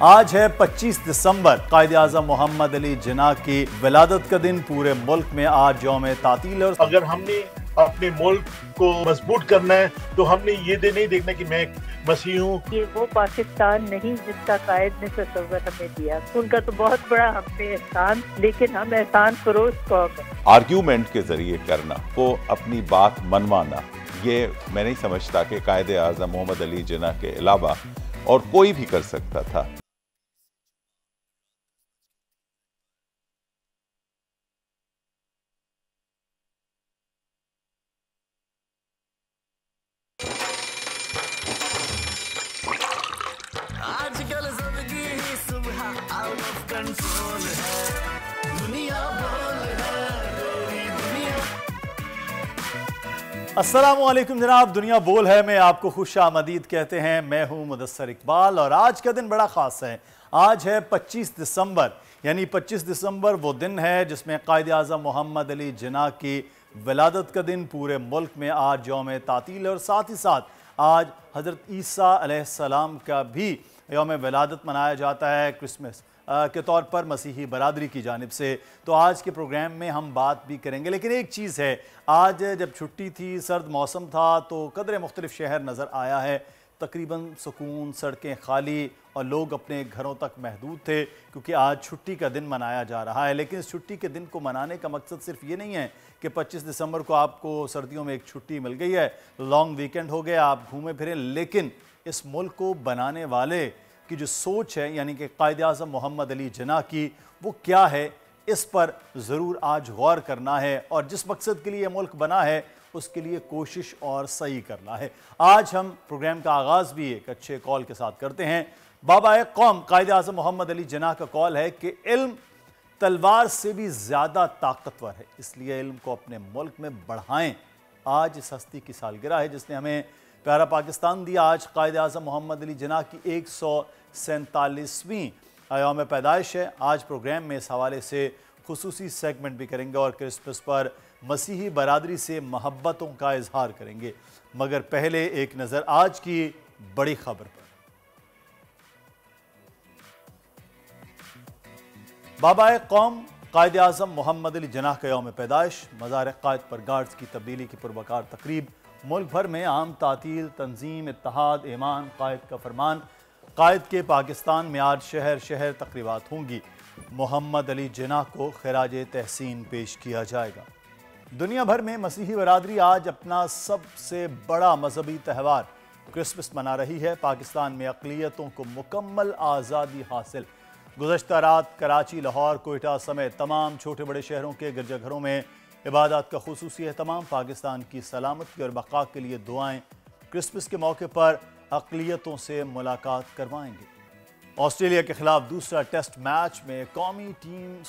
आज है 25 दिसंबर। कायद-ए-आज़म मोहम्मद अली जिन्ना की विलादत का दिन। पूरे मुल्क में आज यौम तातील। और अगर हमने अपने मुल्क को मजबूत करना है तो हमने ये नहीं देखना कि मैं मसीह हूँ। ये वो पाकिस्तान नहीं जिसका कायद ने तस्वर हमें दिया। उनका तो बहुत बड़ा हम पे एहसान, लेकिन हम एहसान फरोश कौम है। आर्ग्यूमेंट के जरिए करना, वो अपनी बात मनवाना, ये मैं नहीं समझता कि कायद-ए-आज़म मोहम्मद अली जिन्ना के अलावा और कोई भी कर सकता था। आजकल जिंदगी ही सुबह आउट ऑफ कंट्रोल है, दुनिया बोल है, तेरी दुनिया। अस्सलामुअलैकुम जनाब, दुनिया बोल है में आपको खुश आमदीद कहते हैं। मैं हूं मुदस्सर इकबाल और आज का दिन बड़ा ख़ास है। आज है 25 दिसंबर, यानी 25 दिसंबर वो दिन है जिसमें कायद-ए-आज़म मोहम्मद अली जिन्ना की विलादत का दिन। पूरे मुल्क में आज यौम तातील और साथ ही साथ आज हज़रत ईसा अलैहिस्सलाम का भी यौम विलादत मनाया जाता है क्रिसमस के तौर पर मसीही बरादरी की जानिब से। तो आज के प्रोग्राम में हम बात भी करेंगे, लेकिन एक चीज़ है, आज जब छुट्टी थी, सर्द मौसम था, तो कदरे मुख्तलिफ शहर नज़र आया है। तकरीबन सुकून, सड़कें खाली और लोग अपने घरों तक महदूद थे क्योंकि आज छुट्टी का दिन मनाया जा रहा है। लेकिन इस छुट्टी के दिन को मनाने का मकसद सिर्फ ये नहीं है कि 25 दिसंबर को आपको सर्दियों में एक छुट्टी मिल गई है, लॉन्ग वीकेंड हो गया, आप घूमे फिरें। लेकिन इस मुल्क को बनाने वाले की जो सोच है, यानी कि कायद-ए-आज़म मोहम्मद अली जिन्ना की, वो क्या है, इस पर ज़रूर आज गौर करना है और जिस मकसद के लिए ये मुल्क बना है उसके लिए कोशिश और सही करना है। आज हम प्रोग्राम का आगाज़ भी एक अच्छे कॉल के साथ करते हैं। बाबा कौम कायद-ए-आज़म मोहम्मद अली जिन्ना का कॉल है कि इल्म तलवार से भी ज़्यादा ताकतवर है, इसलिए इल्म को अपने मुल्क में बढ़ाएं। आज इस हस्ती की सालगिरह है जिसने हमें प्यारा पाकिस्तान दिया। आज कायद-ए-आज़म मोहम्मद अली जिन्ना की 147वीं यौम पैदाइश है। आज प्रोग्राम में इस हवाले से खुसूसी सेगमेंट भी करेंगे और क्रिसमस पर मसीही बरादरी से मोहब्बतों का इजहार करेंगे। मगर पहले एक नज़र आज की बड़ी खबर पर। बाबा कौम कायद-ए-आज़म मोहम्मद अली जिन्ना का यौम पैदाइश। मज़ार कायद पर गार्ड्स की तब्दीली की पुरवकार तकरीब। मुल्क भर में आम तातील, तंजीम, इत्तेहाद, ईमान, कायद का फरमान। कायद के पाकिस्तान में आज शहर शहर तकरीबात होंगी। मोहम्मद अली जिन्ना को खिराज तहसीन पेश किया जाएगा। दुनिया भर में मसीही बरादरी आज अपना सबसे बड़ा मजहबी त्यौहार क्रिसमस मना रही है। पाकिस्तान में अक़लियतों को मुकम्मल आज़ादी हासिल। गुज़श्ता रात कराची, लाहौर, कोयटा समेत तमाम छोटे बड़े शहरों के गिरजाघरों में इबादत का खुसूसी एहतमाम। पाकिस्तान की सलामती और बक़ा के लिए दुआएं। क्रिसमस के मौके पर अक़लियतों से मुलाकात करवाएंगे। ऑस्ट्रेलिया के खिलाफ दूसरा टेस्ट मैच में कौमी टीम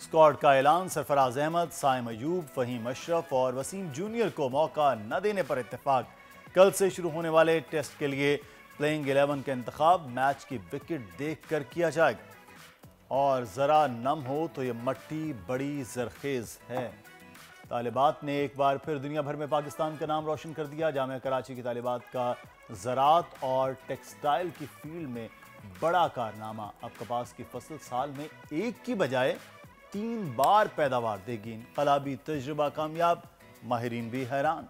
स्क्वाड का ऐलान। सरफराज अहमद, साइम अयूब, फ़हीम अशरफ और वसीम जूनियर को मौका न देने पर इत्तेफाक। कल से शुरू होने वाले टेस्ट के लिए प्लेइंग 11 का इंतखाब मैच की विकेट देख कर किया जाएगा। और ज़रा नम हो तो ये मट्टी बड़ी जरखेज़ है। तालिबात ने एक बार फिर दुनिया भर में पाकिस्तान का नाम रोशन कर दिया। जामिया कराची की तालिबात का ज़राअत और टेक्सटाइल की फील्ड में बड़ा कारनामा। अब कपास की फसल साल में एक की बजाय 3 बार पैदावार देगी। इनकलाबी तजुर्बा कामयाब, माहिरीन भी हैरान।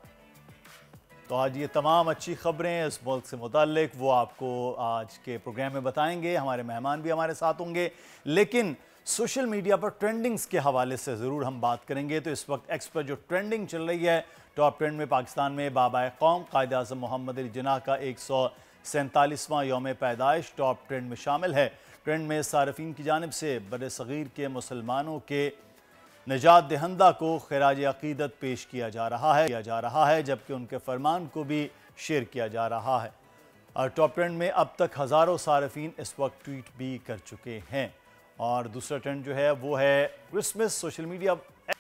तो आज ये तमाम अच्छी खबरें इस मुल्क से मुताल्लिक वो आपको आज के प्रोग्राम में बताएंगे। हमारे मेहमान भी हमारे साथ होंगे, लेकिन सोशल मीडिया पर ट्रेंडिंग्स के हवाले से ज़रूर हम बात करेंगे। तो इस वक्त एक्स पर जो ट्रेंडिंग चल रही है, टॉप ट्रेंड में पाकिस्तान में बाबा कौम कायद-ए-आज़म मोहम्मद अली जिन्ना का 147वां यौम पैदाइश टॉप ट्रेंड में शामिल है। ट्रेंड में सारफीन की जानिब से बड़े सग़ीर के मुसलमानों के निजात दहंदा को खिराज अक़ीदत पेश किया जा रहा है, जबकि उनके फरमान को भी शेयर किया जा रहा है। और टॉप ट्रेंड में अब तक हज़ारों सारफीन इस वक्त ट्वीट भी कर चुके हैं। और दूसरा ट्रेंड जो है वो है क्रिसमस। सोशल मीडिया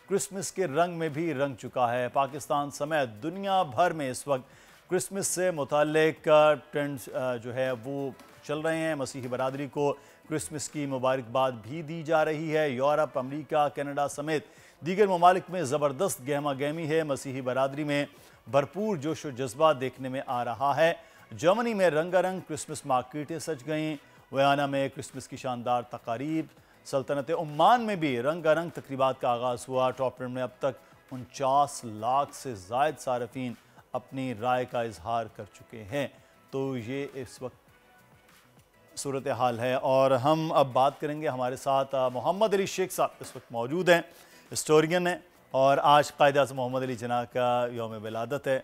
क्रिसमस के रंग में भी रंग चुका है। पाकिस्तान समेत दुनिया भर में इस वक्त क्रिसमस से मुताल्लिक ट्रेंड्स जो है वो चल रहे हैं। मसीही बरादरी को क्रिसमस की मुबारकबाद भी दी जा रही है। यूरोप, अमेरिका, कनाडा समेत दीगर ममालिक में ज़बरदस्त गहमा गहमी है। मसीही बरादरी में भरपूर जोश व जज्बा देखने में आ रहा है। जर्मनी में रंगारंग क्रिसमस मार्केटें सज गईं वयाना में क्रिसमस की शानदार तकारीब। सल्तनत ओमान में भी रंगारंग तकरीबात का आगाज़ हुआ। टॉप 10 में अब तक 49 लाख से ज़ायद सारफीन अपनी राय का इजहार कर चुके हैं। तो ये इस वक्त सूरत हाल है और हम अब बात करेंगे। हमारे साथ मोहम्मद अली शेख साहब इस वक्त मौजूद हैं, हिस्टोरियन हैं और आज कायद-ए-आज़म मोहम्मद अली जिन्नाह का यौम विलादत है।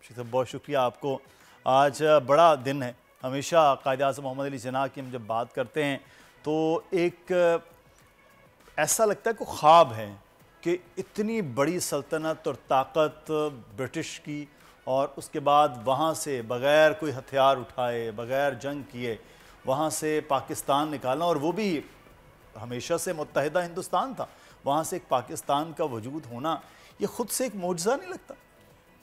शेख साहब बहुत शुक्रिया आपको। आज बड़ा दिन है। हमेशा कायद-ए-आज़म मोहम्मद अली जिन्नाह की हम जब बात करते हैं तो एक ऐसा लगता है कि ख्वाब है कि इतनी बड़ी सल्तनत और ताकत ब्रिटिश की और उसके बाद वहाँ से बग़ैर कोई हथियार उठाए, बग़ैर जंग किए वहाँ से पाकिस्तान निकालना, और वो भी हमेशा से मुत्तहिदा हिंदुस्तान था, वहाँ से एक पाकिस्तान का वजूद होना, ये ख़ुद से एक मौजज़ा नहीं लगता?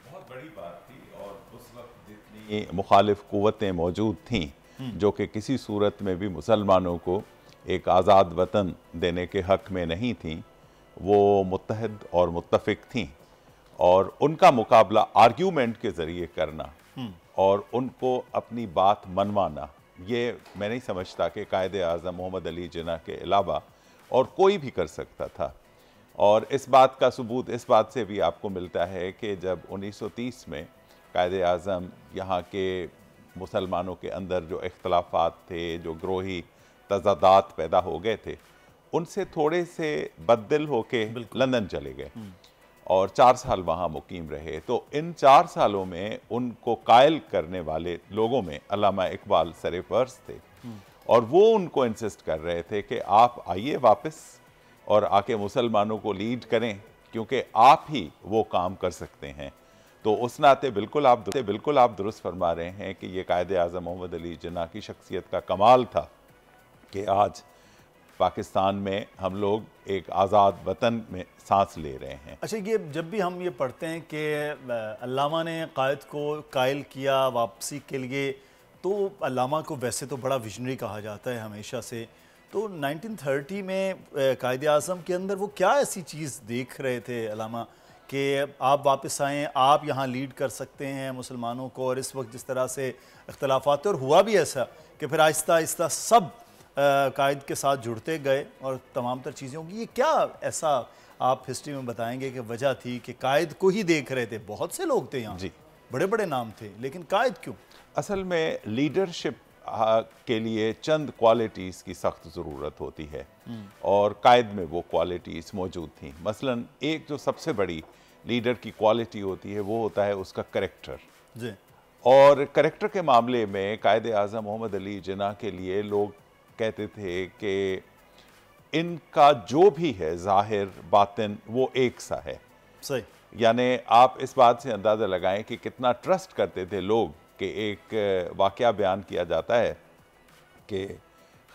बहुत बड़ी बात थी। और उस वक्त जितनी मुखालिफ क़ुव्वतें मौजूद थीं जो कि किसी सूरत में भी मुसलमानों को एक आज़ाद वतन देने के हक़ में नहीं थीं, वो मुत्तहिद और मुत्तफ़िक थीं और उनका मुकाबला आर्ग्यूमेंट के ज़रिए करना और उनको अपनी बात मनवाना, ये मैं नहीं समझता कि कायद-ए-आज़म मोहम्मद अली जिन्नाह के अलावा और कोई भी कर सकता था। और इस बात का सबूत इस बात से भी आपको मिलता है कि जब 1930 में कायद-ए-आज़म यहाँ के मुसलमानों के अंदर जो इख्तलाफात थे, जो ग्रोही तज़ादात पैदा हो गए थे, उनसे थोड़े से बददिल होके लंदन चले गए और 4 साल वहाँ मुकीम रहे। तो इन 4 सालों में उनको कायल करने वाले लोगों में अल्लामा इकबाल सर-ए-फ़हरिस्त थे और वो उनको इंसिस्ट कर रहे थे कि आप आइए वापस और आके मुसलमानों को लीड करें, क्योंकि आप ही वो काम कर सकते हैं। तो उस नाते बिल्कुल आप दुरुस्त फरमा रहे हैं कि ये कायद-ए-आज़म मोहम्मद अली जिन्नाह की शख्सियत का कमाल था कि आज पाकिस्तान में हम लोग एक आज़ाद वतन में सांस ले रहे हैं। अच्छा, ये जब भी हम ये पढ़ते हैं कि अल्लामा ने कायद को कायल किया वापसी के लिए, तो अल्लामा को वैसे तो बड़ा विजनरी कहा जाता है हमेशा से, तो 1930 में कायद-ए-आज़म के अंदर वो क्या ऐसी चीज़ देख रहे थे अल्लामा कि आप वापस आएँ, आप यहाँ लीड कर सकते हैं मुसलमानों को? और इस वक्त जिस तरह से इख्तलाफात, और हुआ भी ऐसा कि फिर आहिस्ता आहिस्ता सब कायद के साथ जुड़ते गए और तमाम तर चीज़ें होंगी, ये क्या ऐसा आप हिस्ट्री में बताएंगे कि वजह थी कि कायद को ही देख रहे थे? बहुत से लोग थे यहाँ जी, बड़े बड़े नाम थे, लेकिन कायद क्यों? असल में लीडरशिप के लिए चंद क्वालिटीज़ की सख्त ज़रूरत होती है और कायद में वो क्वालिटीज़ मौजूद थी। मसलन एक जो सबसे बड़ी लीडर की क्वालिटी होती है वो होता है उसका करैक्टर जी। और करैक्टर के मामले में कायद-ए-आज़म मोहम्मद अली जिन्नाह के लिए लोग कहते थे कि इनका जो भी है ज़ाहिर बातिन वो एक सा है। सही, यानी आप इस बात से अंदाज़ा लगाएं कि कितना ट्रस्ट करते थे लोग कि एक वाक़या बयान किया जाता है कि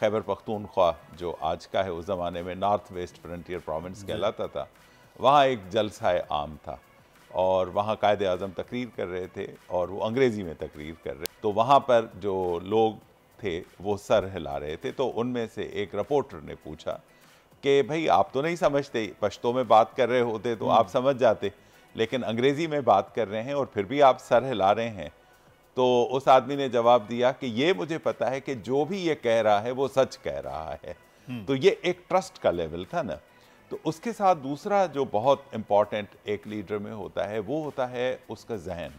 खैबर पख्तूनख्वा जो आज का है उस ज़माने में नॉर्थ वेस्ट फ्रंटियर प्रोविंस कहलाता था, वहाँ एक जलसा आम था और वहाँ कायद-ए-आज़म तकरीर कर रहे थे और वो अंग्रेज़ी में तकरीर कर रहे, तो वहाँ पर जो लोग थे वो सर हिला रहे थे। तो उनमें से एक रिपोर्टर ने पूछा कि भाई आप तो नहीं समझते, पश्तो में बात कर रहे होते तो आप समझ जाते, लेकिन अंग्रेज़ी में बात कर रहे हैं और फिर भी आप सर हिला रहे हैं। तो उस आदमी ने जवाब दिया कि ये मुझे पता है कि जो भी ये कह रहा है वो सच कह रहा है। तो ये एक ट्रस्ट का लेवल था ना। तो उसके साथ दूसरा जो बहुत इम्पॉर्टेंट एक लीडर में होता है वो होता है उसका जहन,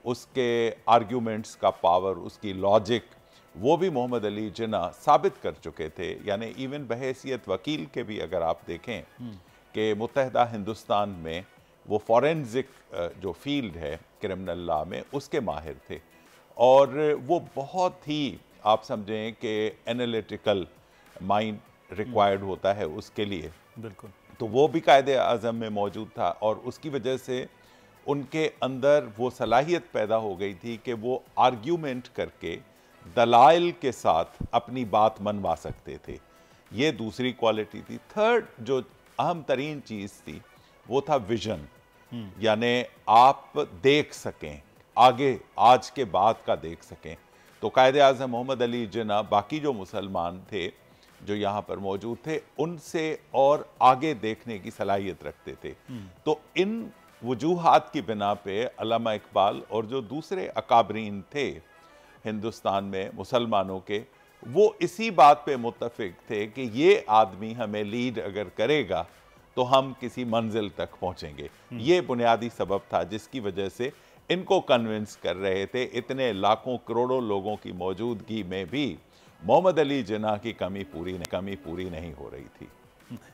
उसके आर्ग्यूमेंट्स का पावर, उसकी लॉजिक। वो भी मोहम्मद अली जिन्नाह साबित कर चुके थे। यानी इवन बहैसियत वकील के भी अगर आप देखें कि मुत्तहिदा हिंदुस्तान में वो फॉरेंसिक जो फील्ड है क्रिमिनल लॉ में उसके माहिर थे और वो बहुत ही आप समझें कि एनालिटिकल माइंड रिक्वायर्ड होता है उसके लिए। बिल्कुल। तो वो भी कायद-ए-आज़म में मौजूद था और उसकी वजह से उनके अंदर वो सलाहियत पैदा हो गई थी कि वो आर्ग्यूमेंट करके दलाइल के साथ अपनी बात मनवा सकते थे। ये दूसरी क्वालिटी थी। थर्ड जो अहम तरीन चीज़ थी वो था विजन, यानी आप देख सकें आगे, आज के बाद का देख सकें। तो कायद-ए-आज़म मोहम्मद अली जिन्नाह बाकी जो मुसलमान थे जो यहाँ पर मौजूद थे उनसे और आगे देखने की सलाहियत रखते थे। तो इन वजूहात की बिना पे अल्लामा इकबाल और जो दूसरे अकाबरीन थे हिंदुस्तान में मुसलमानों के, वो इसी बात पे मुत्तफिक थे कि ये आदमी हमें लीड अगर करेगा तो हम किसी मंजिल तक पहुंचेंगे। ये बुनियादी सबब था जिसकी वजह से इनको कन्विंस कर रहे थे। इतने लाखों करोड़ों लोगों की मौजूदगी में भी मोहम्मद अली जिन्नाह की कमी पूरी नहीं हो रही थी।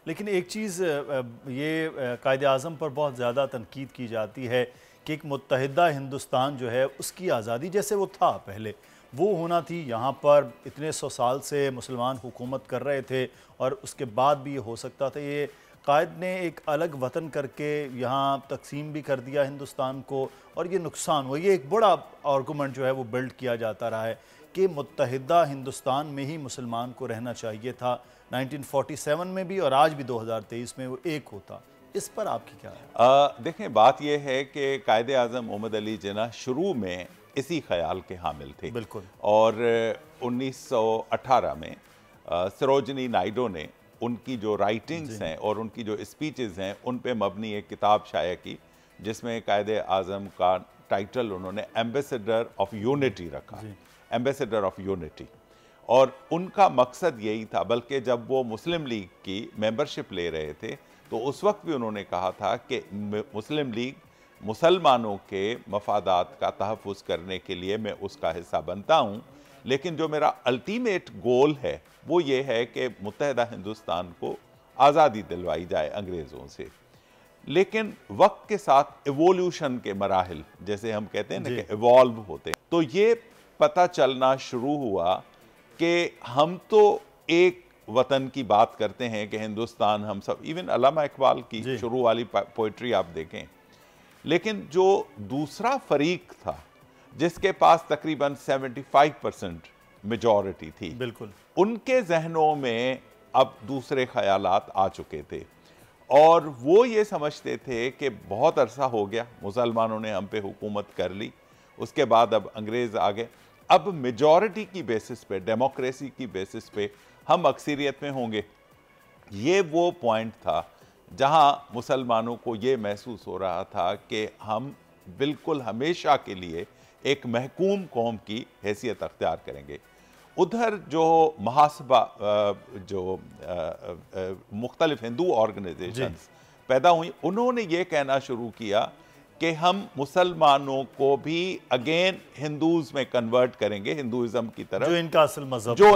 लेकिन एक चीज़ ये कायदे आज़म पर बहुत ज़्यादा तनकीद की जाती है कि एक मुत्तहिदा हिंदुस्तान जो है उसकी आज़ादी जैसे वो था पहले वो होना थी। यहाँ पर इतने 100 साल से मुसलमान हुकूमत कर रहे थे और उसके बाद भी ये हो सकता था। ये कायद ने एक अलग वतन करके यहाँ तकसीम भी कर दिया हिंदुस्तान को और ये नुकसान हुआ। ये एक बड़ा आर्गूमेंट जो है वो बिल्ड किया जाता रहा है कि मुत्तहिदा हिंदुस्तान में ही मुसलमान को रहना चाहिए था 1947 में भी और आज भी 2023 में वो एक होता। इस पर आपकी क्या है? देखें, बात यह है कि कायदे आज़म मोहम्मद अली जिन्नाह शुरू में इसी ख्याल के हामिल थे। बिल्कुल। और 1918 में सरोजनी नायडू ने उनकी जो राइटिंग्स हैं और उनकी जो स्पीचेस हैं उन पे मबनी एक किताब शाया की जिसमें कायदे आज़म का टाइटल उन्होंने एम्बेसडर ऑफ यूनिटी रखा, एम्बेसडर ऑफ यूनिटी। और उनका मकसद यही था, बल्कि जब वो मुस्लिम लीग की मेंबरशिप ले रहे थे तो उस वक्त भी उन्होंने कहा था कि मुस्लिम लीग मुसलमानों के मफादात का तहफ़्फ़ुज़ करने के लिए मैं उसका हिस्सा बनता हूँ, लेकिन जो मेरा अल्टीमेट गोल है वो ये है कि मुत्तहिदा हिंदुस्तान को आज़ादी दिलवाई जाए अंग्रेज़ों से। लेकिन वक्त के साथ एवोल्यूशन के मराहिल, जैसे हम कहते हैं ना कि इवॉल्व होते, तो ये पता चलना शुरू हुआ कि हम तो एक वतन की बात करते हैं कि हिंदुस्तान हम सब, इवन अल्लामा इकबाल की शुरू वाली पोइट्री आप देखें, लेकिन जो दूसरा फरीक था जिसके पास तकरीबन 75% मेजॉरिटी थी, बिल्कुल, उनके जहनों में अब दूसरे ख्यालात आ चुके थे और वो ये समझते थे कि बहुत अरसा हो गया, मुसलमानों ने हम पे हुकूमत कर ली, उसके बाद अब अंग्रेज़ आ गए, अब मेजॉरिटी की बेसिस पे, डेमोक्रेसी की बेसिस पे हम अक्सरियत में होंगे। ये वो पॉइंट था जहां मुसलमानों को ये महसूस हो रहा था कि हम बिल्कुल हमेशा के लिए एक महकूम कौम की हैसियत अख्तियार करेंगे। उधर जो महासभा जो मुख्तलिफ हिंदू ऑर्गेनाइजेशंस पैदा हुई, उन्होंने ये कहना शुरू किया कि हम मुसलमानों को भी अगेन हिंदूज में कन्वर्ट करेंगे, हिंदुइज्म की तरफ, जो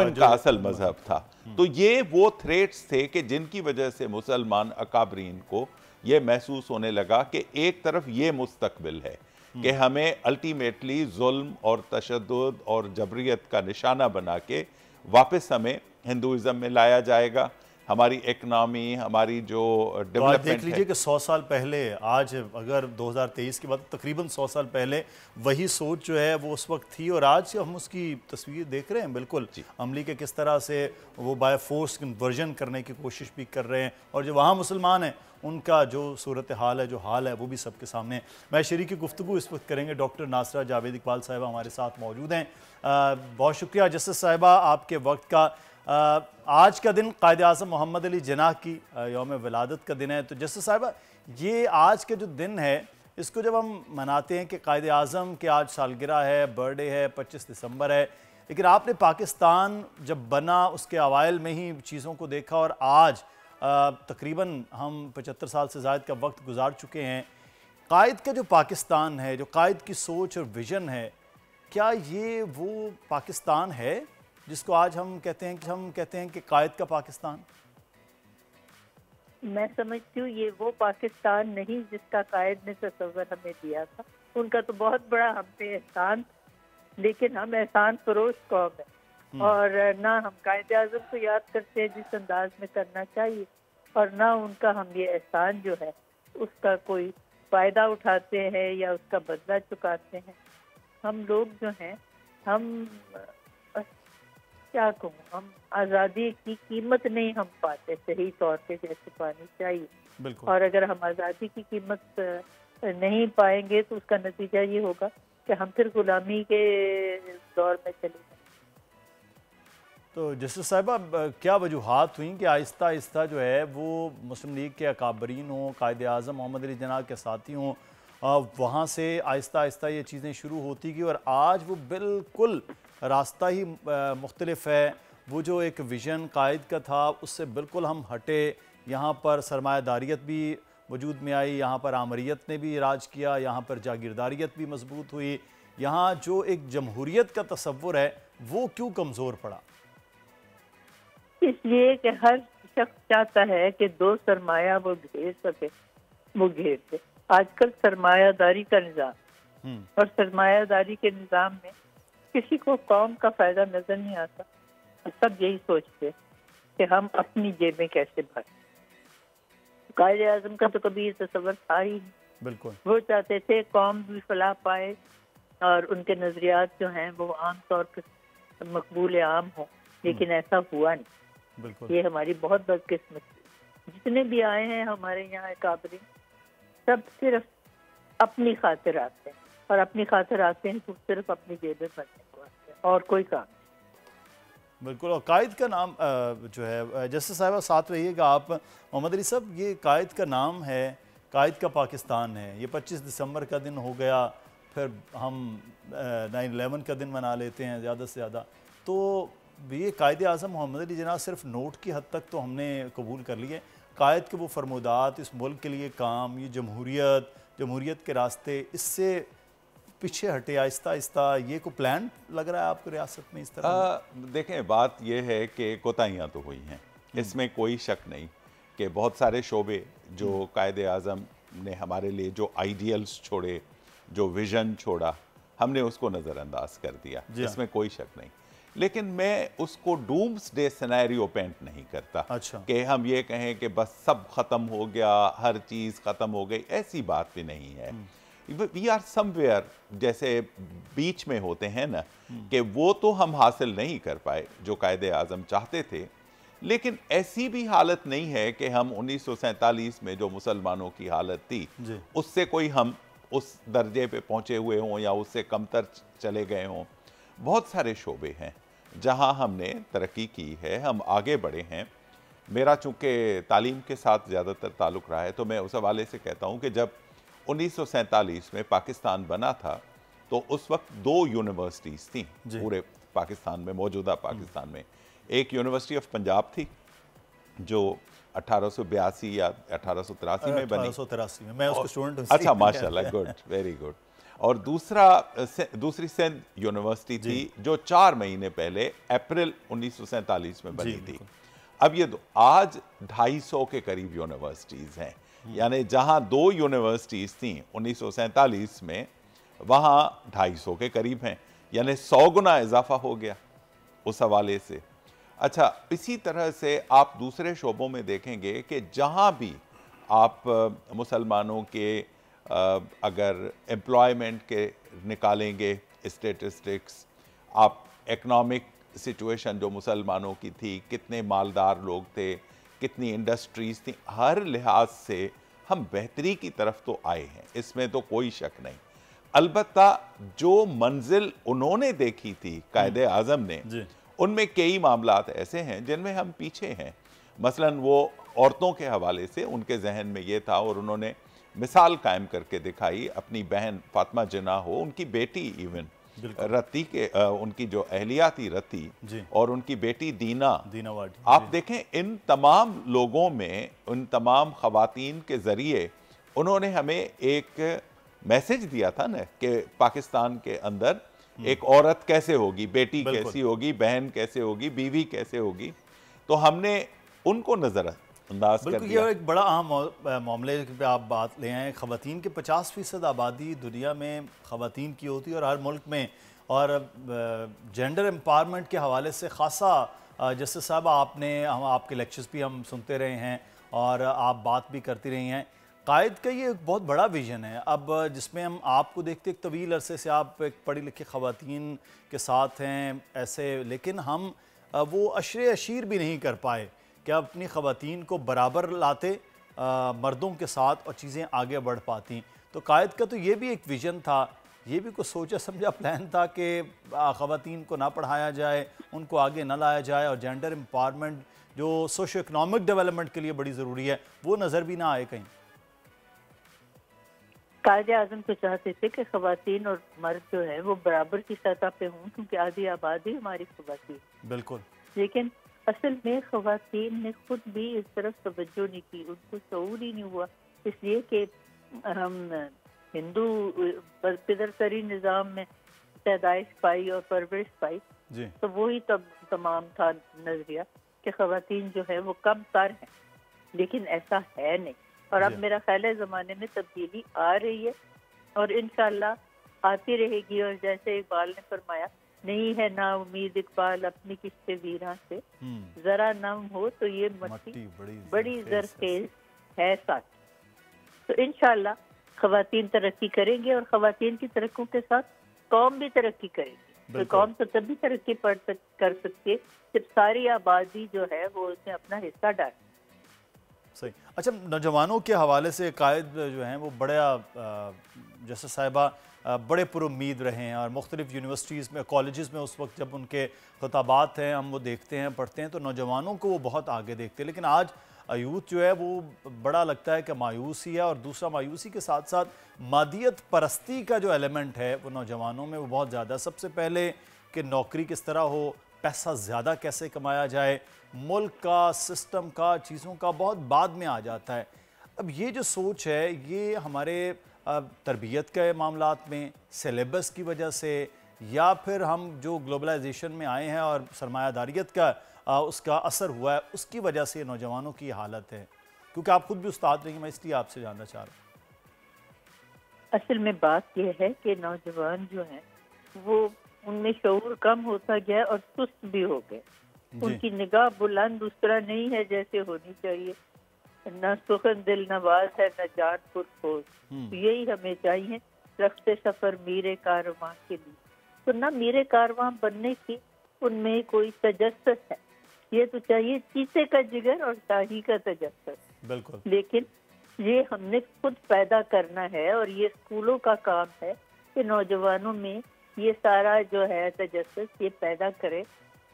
इनका असल मजहब था। तो ये वो थ्रेट्स थे कि जिनकी वजह से मुसलमान अकाबरीन को ये महसूस होने लगा कि एक तरफ ये मुस्तकबिल है कि हमें अल्टीमेटली जुल्म और तशद्दुद और जबरियत का निशाना बना के वापस हमें हिंदुइज्म में लाया जाएगा। हमारी इकनॉमी, हमारी जो डेवलपमेंट, देख लीजिए कि 100 साल पहले, आज अगर 2023 के बाद तकरीबन 100 साल पहले वही सोच जो है वो उस वक्त थी और आज हम उसकी तस्वीर देख रहे हैं। बिल्कुल, अमली के किस तरह से वो बाय फोर्स कन्वर्जन करने की कोशिश भी कर रहे हैं और जो वहाँ मुसलमान हैं उनका जो सूरत हाल है, जो हाल है, वो भी सबके सामने है। मैं शरीकी गुफ्तगू इस वक्त करेंगे। डॉक्टर नासरा जावेद इकबाल साहिबा हमारे साथ मौजूद हैं। बहुत शुक्रिया जस्टिस साहिबा आपके वक्त का। आज का दिन कायदे आज़म मोहम्मद अली जिन्नाह की यौम विलादत का दिन है, तो जस्टिस साहिबा ये आज का जो दिन है इसको जब हम मनाते हैं कि कायदे आज़म के आज सालगिरह है, बर्थडे है, 25 दिसंबर है, लेकिन आपने पाकिस्तान जब बना उसके अवाइल में ही चीज़ों को देखा और आज तकरीबन हम 75 साल से ज़ायद का वक्त गुजार चुके हैं। कायद का जो पाकिस्तान है, जो कायद की सोच और विज़न है, क्या ये वो पाकिस्तान है जिसको आज हम कहते हैं कि कायद का पाकिस्तान? मैं समझती हूँ ये वो पाकिस्तान नहीं जिसका कायद ने तस्वर हमें दिया था। उनका तो बहुत बड़ा हम पे एहसान, लेकिन हम एहसान फरोश कौम है और ना हम कायद आज़म को याद करते हैं जिस अंदाज में करना चाहिए और ना उनका हम ये एहसान जो है उसका कोई फ़ायदा उठाते हैं या उसका बदला चुकाते हैं। हम लोग जो हैं, हम क्या कहूँ, हम आज़ादी की कीमत नहीं हम पाते सही तौर पे जैसे पानी चाहिए। और अगर हम आज़ादी की कीमत नहीं पाएंगे तो उसका नतीजा ये होगा कि हम फिर गुलामी के दौर में चले जाएंगे। तो जस्टिस साहिबा, क्या वजूहात हुई कि आहिस्ता आहिस्ता जो है वो मुस्लिम लीग के अकाबरीन हों, कायदे आज़म मोहम्मद अली जिन्नाह के साथी हों, वहाँ से आहिस्ता आहिस्ता ये चीज़ें शुरू होती गई और आज वो बिल्कुल रास्ता ही मुख्तलिफ है। वो जो एक विज़न कायद का था उससे बिल्कुल हम हटे। यहाँ पर सरमायादारियत भी वजूद में आई, यहाँ पर आमरीत ने भी राज किया, यहाँ पर जागीरदारियत भी मजबूत हुई। यहाँ जो एक जमहूरियत का तसव्वुर है वो क्यों कमज़ोर पड़ा? इसलिए कि हर शख्स चाहता है कि दो सरमाया वो घेर सके, वो घेर दे। आजकल सरमायादारी का निज़ाम और सरमायादारी के निज़ाम में किसी को कौम का फायदा नजर नहीं आता। सब यही सोचते कि हम अपनी जेबें कैसे भरें। कायदे आज़म का तो कभी ये तस्वर था ही नहीं। बिल्कुल, वो चाहते थे कौम भी फलाह पाए और उनके नजरियात जो हैं वो आम तौर पर मकबूल आम हो, लेकिन ऐसा हुआ नहीं। बिल्कुल। ये हमारी बहुत बदकिस्मती। जितने भी आए हैं हमारे यहाँ काबरी, सब सिर्फ अपनी खातिर आते हैं, और अपनी खातिर आते हैं तो सिर्फ अपनी जेबें भरने को आते हैं, और कोई काम नहीं। बिल्कुल। और कायद का नाम जो है, जैसे साहिबा साथ रहिएगा आप, मोहम्मद अली साहब, ये कायद का नाम है, कायद का पाकिस्तान है। ये 25 दिसंबर का दिन हो गया, फिर हम 9/11 का दिन मना लेते हैं ज़्यादा से ज़्यादा। तो ये कायद आज़म मोहम्मद अली जिन्ना सिर्फ नोट की हद तक तो हमने कबूल कर लिए, कायद के वो फरमोदात, इस मुल्क के लिए काम, ये जमहूरियत के रास्ते, इससे पीछे हटे आहिस्ता आहिस्ता। ये को प्लान लग रहा है आपको रियासत में इस तरह? देखें, बात यह है कि कोताहियाँ तो हुई हैं, इसमें कोई शक नहीं कि बहुत सारे शोबे जो कायदे आज़म ने हमारे लिए जो आइडियल्स छोड़े, जो विज़न छोड़ा, हमने उसको नज़रअंदाज कर दिया, इसमें कोई शक नहीं। लेकिन मैं उसको डूम्सडे सिनेरियो पेंट नहीं करता। अच्छा। कि हम ये कहें कि बस सब ख़त्म हो गया, हर चीज़ ख़त्म हो गई, ऐसी बात भी नहीं है। वी आर समवेयर, जैसे बीच में होते हैं ना, कि वो तो हम हासिल नहीं कर पाए जो कायदे आज़म चाहते थे, लेकिन ऐसी भी हालत नहीं है कि हम 1947 में जो मुसलमानों की हालत थी उससे कोई हम उस दर्जे पे पहुँचे हुए हों या उससे कमतर चले गए हों। बहुत सारे शोबे हैं जहां हमने तरक्की की है, हम आगे बढ़े हैं। मेरा चूँकि तालीम के साथ ज़्यादातर ताल्लुक़ रहा है, तो मैं उस हवाले से कहता हूं कि जब 1947 में पाकिस्तान बना था तो उस वक्त 2 यूनिवर्सिटीज़ थीं पूरे पाकिस्तान में, मौजूदा पाकिस्तान में। एक यूनिवर्सिटी ऑफ पंजाब थी जो 1882 या 1883 में बनी। 1883 में, मैं उसका स्टूडेंट हूं। अच्छा, माशाल्लाह, गुड, वेरी गुड। और दूसरी सिंध यूनिवर्सिटी थी जो 4 महीने पहले अप्रैल 1947 में बनी थी। अब ये आज 250 के करीब यूनिवर्सिटीज़ हैं, यानी जहां 2 यूनिवर्सिटीज़ थीं 1947 में, वहां 250 के करीब हैं, यानी 100 गुना इजाफा हो गया उस हवाले से। अच्छा, इसी तरह से आप दूसरे शोबों में देखेंगे कि जहां भी आप मुसलमानों के अगर एम्प्लॉयमेंट के निकालेंगे स्टेटिस्टिक्स, आप इकनॉमिक सिचुएशन जो मुसलमानों की थी, कितने मालदार लोग थे, कितनी इंडस्ट्रीज़ थी, हर लिहाज से हम बेहतरी की तरफ तो आए हैं, इसमें तो कोई शक नहीं। अलबत्ता जो मंजिल उन्होंने देखी थी कायदे आज़म ने, उनमें कई मामलात ऐसे हैं जिनमें हम पीछे हैं। मसलन वो औरतों के हवाले से उनके जहन में ये था, और उन्होंने मिसाल कायम करके दिखाई, अपनी बहन फातिमा जिन्ना हो, उनकी बेटी इवन रती के उनकी जो अहलिया थी रती, और उनकी बेटी दीना वाडी, आप देखें इन तमाम लोगों में, उन तमाम ख़वातीन के ज़रिए उन्होंने हमें एक मैसेज दिया था ना कि पाकिस्तान के अंदर एक औरत कैसे होगी, बेटी कैसी होगी, बहन कैसे होगी, बीवी कैसे होगी। तो हमने उनको नज़रअंदाज कर दिया। ये एक बड़ा अहम मामले पे आप बात ले आए। ख़वातीन के 50% आबादी दुनिया में ख़वातीन की होती है, और हर मुल्क में, और जेंडर एम्पावरमेंट के हवाले से ख़ासा, जैसे साहब हम आपके लेक्चर्स भी हम सुनते रहे हैं और आप बात भी करती रही हैं। कायद का ये एक बहुत बड़ा विज़न है अब, जिसमें हम आपको देखते एक तवील अरसे से आप एक पढ़ी लिखी ख़वातीन के साथ हैं ऐसे, लेकिन हम वो अशरे अशीर भी नहीं कर पाए कि आप अपनी ख़वातीन को बराबर लाते मर्दों के साथ और चीज़ें आगे बढ़ पाती। तो कायद का तो ये भी एक विज़न था, ये भी कुछ सोचा समझा प्लान था कि ख़वातीन को ना पढ़ाया जाए, उनको आगे ना लाया जाए, और जेंडर एम्पावरमेंट जो सोशो इकनॉमिक डेवलपमेंट के लिए बड़ी ज़रूरी है वो नज़र भी ना आए कहीं। कायदे आज़म तो चाहते थे कि ख़वातीन और मर्द जो है वो बराबर की सतह पे हों, क्योंकि आधी आबादी हमारी ख़वातीन। बिल्कुल। लेकिन असल में ख़वातीन ने खुद भी इस तरफ तवज्जो नहीं की, उनको शऊर ही नहीं हुआ, इसलिए कि हम हिंदू पिदरसरी निज़ाम में पैदाइश पाई और परवरिश पाई, जी। तो वही तब तमाम था नजरिया कि ख़वातीन जो है वो कम तर हैं, लेकिन ऐसा है नहीं। और अब जी। मेरा ख्याल है ज़माने में तब्दीली आ रही है और इंशाल्लाह आती रहेगी। और जैसे इकबाल ने फरमाया, नहीं है ना उम्मीद इकबाल अपनी किस्ते वीरां से, जरा नम हो तो ये मट्टी बड़ी जरखेज है साथ। तो इंशाल्लाह ख़वातीन तरक्की करेंगे और ख़वातीन की तरक्की के साथ कौम भी तरक्की करेगी। तो कौम तो तभी तरक्की कर सकती है जब सारी आबादी जो है वो उसमें अपना हिस्सा डाले। सही। अच्छा, नौजवानों के हवाले से कायद जो हैं वो बड़ा जैसे साहिबा बड़े पुरुम्मीद रहे हैं और मुख्तलिफ़ यूनिवर्सिटीज़ में, कॉलेजेस में उस वक्त जब उनके खिताबात हैं हम वो देखते हैं, पढ़ते हैं, तो नौजवानों को वो बहुत आगे देखते हैं। लेकिन आज यूथ जो है वो बड़ा लगता है कि मायूसी है, और दूसरा मायूसी के साथ साथ मादियत परस्ती का जो एलिमेंट है वो नौजवानों में वो बहुत ज़्यादा। सबसे पहले कि नौकरी किस तरह हो, पैसा ज़्यादा कैसे कमाया जाए, मुल्क का, सिस्टम का, चीज़ों का बहुत बाद में आ जाता है। अब ये जो सोच है ये हमारे तरबियत के मामलात में, सिलेबस की वजह से, या फिर हम जो ग्लोबलाइजेशन में आए हैं और सरमायादारियत का उसका असर हुआ है, उसकी वजह से नौजवानों की हालत है? क्योंकि आप खुद भी उस्ताद रही हैं, मैं इसलिए आपसे जानना चाह रहा हूँ। असल में बात यह है कि नौजवान जो हैं वो उनमें शऊर कम होता गया और सुस्त भी हो गए। उनकी निगाह बुलंद उस तरह नहीं है जैसे होनी चाहिए। न सुखन दिल नवाज है न जान पुरखोज। यही हमें चाहिए रफ्ते सफर मीरे कारवां के लिए। तो न मीरे कारवां बनने की उनमें कोई तजस्सुस है, ये तो चाहिए चीते का जिगर और शाही का तजस्सुस। बिल्कुल। लेकिन ये हमने खुद पैदा करना है और ये स्कूलों का काम है कि नौजवानों में ये सारा जो है तजस्सुस ये पैदा करे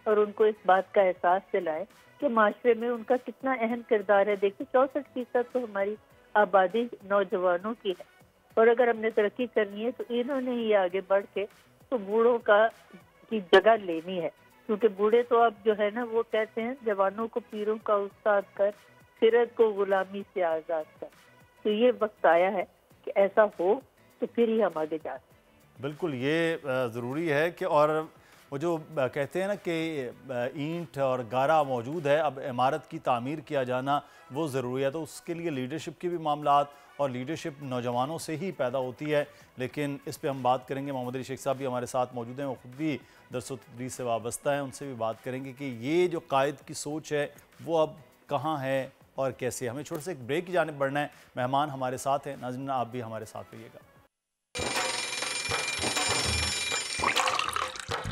और उनको इस बात का एहसास दिलाए कि माशरे में उनका कितना अहम किरदार है। देखिए 64% तो हमारी आबादी नौजवानों की है, और अगर हमने तरक्की करनी है तो इन्होंने ही आगे बढ़ के तो बूढ़ों की जगह लेनी है। क्योंकि बूढ़े तो अब जो है ना वो कहते हैं जवानों को पीरों का उस्ताद कर, फिरत को गुलामी से आज़ाद कर। तो ये वक्त आया है कि ऐसा हो तो फिर ही हम आगे जा सकते। बिल्कुल, ये ज़रूरी है कि, और वो जो कहते हैं ना कि ईंट और गारा मौजूद है, अब इमारत की तामीर किया जाना वो ज़रूरी है। तो उसके लिए लीडरशिप के भी मामलात, और लीडरशिप नौजवानों से ही पैदा होती है। लेकिन इस पे हम बात करेंगे। मोहम्मद अली शेख साहब भी हमारे साथ मौजूद हैं, वो खुद भी दर्स व तदरीस से वाबस्ता हैं, उनसे भी बात करेंगे कि ये जो कायद की सोच है वो अब कहाँ है और कैसे। हमें छोटे से एक ब्रेक की जानिब बढ़ना है। मेहमान हमारे साथ हैं, नाज़रीन आप भी हमारे साथ रहिएगा।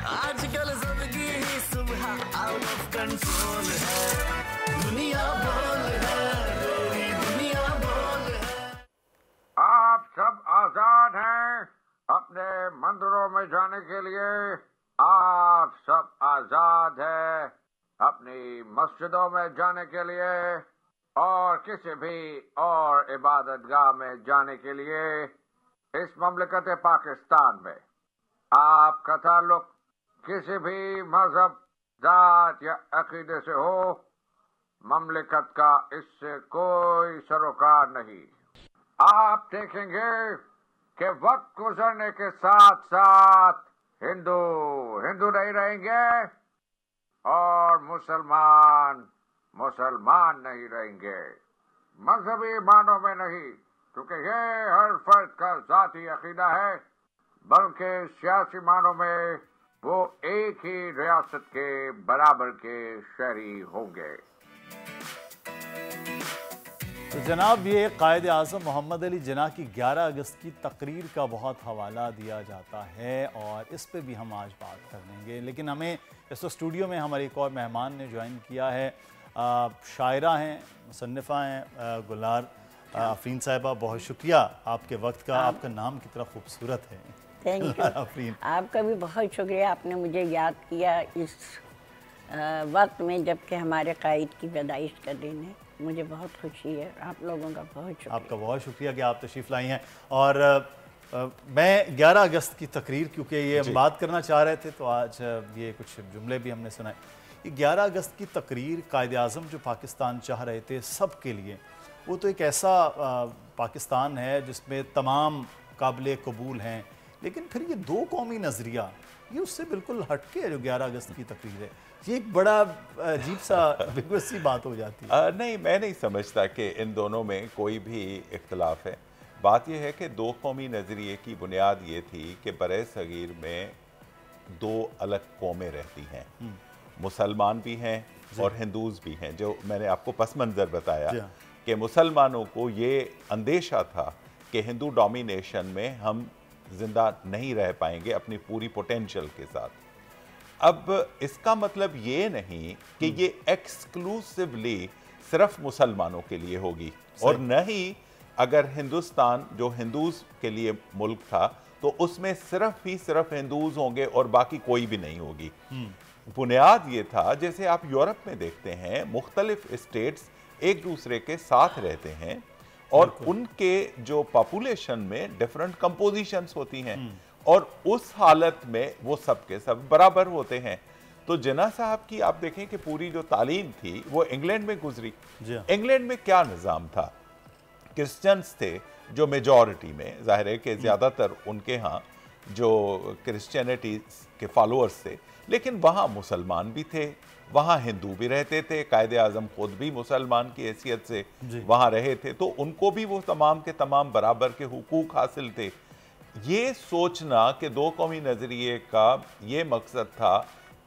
आजकल सबकी ही सुबह आउट ऑफ कंट्रोल है, दुनिया बोल है, पूरी दुनिया बोल है। आप सब आजाद हैं अपने मंदिरों में जाने के लिए, आप सब आजाद हैं अपनी मस्जिदों में जाने के लिए और किसी भी और इबादतगाह में जाने के लिए। इस ममलकत पाकिस्तान में आपका ताल्लुक किसी भी मजहब, जात या अकीदे से हो, ममलकत का इससे कोई सरोकार नहीं। आप देखेंगे कि वक्त गुजरने के साथ साथ हिंदू हिंदू नहीं रहेंगे और मुसलमान मुसलमान नहीं रहेंगे। मजहबी मानों में नहीं, क्योंकि ये हर फर्द का जाती अकीदा है, बल्कि सियासी मानों में वो एक ही रियासत के बराबर के शहरी होंगे। तो जनाब, ये कायद आज़म मोहम्मद अली जिन्ना की 11 अगस्त की तकरीर का बहुत हवाला दिया जाता है और इस पे भी हम आज बात कर लेंगे। लेकिन हमें इस स्टूडियो में हमारे एक और मेहमान ने ज्वाइन किया है। शायरा हैं, मुसन्निफ़ा हैं, गुलनार आफरीन साहिबा, बहुत शुक्रिया आपके वक्त का। आपका नाम कितना खूबसूरत है। Thank you Afreen. आपका भी बहुत शुक्रिया, आपने मुझे याद किया इस वक्त में जबकि हमारे कायद की पैदाइश का दिन है। मुझे बहुत खुशी है, आप लोगों का बहुत शुक्रिया। आपका बहुत शुक्रिया कि आप तशरीफ़ लाई हैं। और मैं 11 अगस्त की तकरीर, क्योंकि ये हम बात करना चाह रहे थे, तो आज ये कुछ जुमले भी हमने सुनाए। ये 11 अगस्त की तकरीर कायद आज़म जो पाकिस्तान चाह रहे थे सब के लिए, वो तो एक ऐसा पाकिस्तान है जिसमें तमाम काबिल कबूल हैं, लेकिन फिर ये दो कौमी नज़रिया, ये उससे बिल्कुल हटके है जो 11 अगस्त की तकरीर है। ये एक बड़ा अजीब सा बिल्कुल सी बात हो जाती है। नहीं, मैं नहीं समझता कि इन दोनों में कोई भी इख्तलाफ है। बात यह है कि दो कौमी नज़रिए की बुनियाद ये थी कि बरे सगीर में दो अलग कौमें रहती हैं, मुसलमान भी हैं और हिंदूज़ भी हैं। जो मैंने आपको पस मंज़र बताया कि मुसलमानों को ये अंदेशा था कि हिंदू डोमिनेशन में हम जिंदा नहीं रह पाएंगे अपनी पूरी पोटेंशियल के साथ। अब इसका मतलब ये नहीं कि ये एक्सक्लूसिवली सिर्फ मुसलमानों के लिए होगी, और न ही अगर हिंदुस्तान जो हिंदूज के लिए मुल्क था तो उसमें सिर्फ हिंदूज होंगे और बाकी कोई भी नहीं होगी। बुनियाद ये था, जैसे आप यूरोप में देखते हैं, मुख्तलिफ स्टेट्स एक दूसरे के साथ रहते हैं और उनके जो पॉपुलेशन में डिफरेंट कंपोजिशंस होती हैं, और उस हालत में वो सब के सब बराबर होते हैं। तो जिन्ना साहब की आप देखें कि पूरी जो तालीम थी वो इंग्लैंड में गुजरी। इंग्लैंड में क्या निज़ाम था? क्रिश्चियंस थे जो मेजॉरिटी में, जाहिर है कि ज़्यादातर उनके यहाँ जो क्रिश्चियनिटी के फॉलोअर्स थे, लेकिन वहाँ मुसलमान भी थे, वहाँ हिंदू भी रहते थे। कायद आज़म खुद भी मुसलमान की हैसियत से वहाँ रहे थे, तो उनको भी वो तमाम के तमाम बराबर के हुकूक हासिल थे। ये सोचना कि दो कौमी नज़रिए का ये मकसद था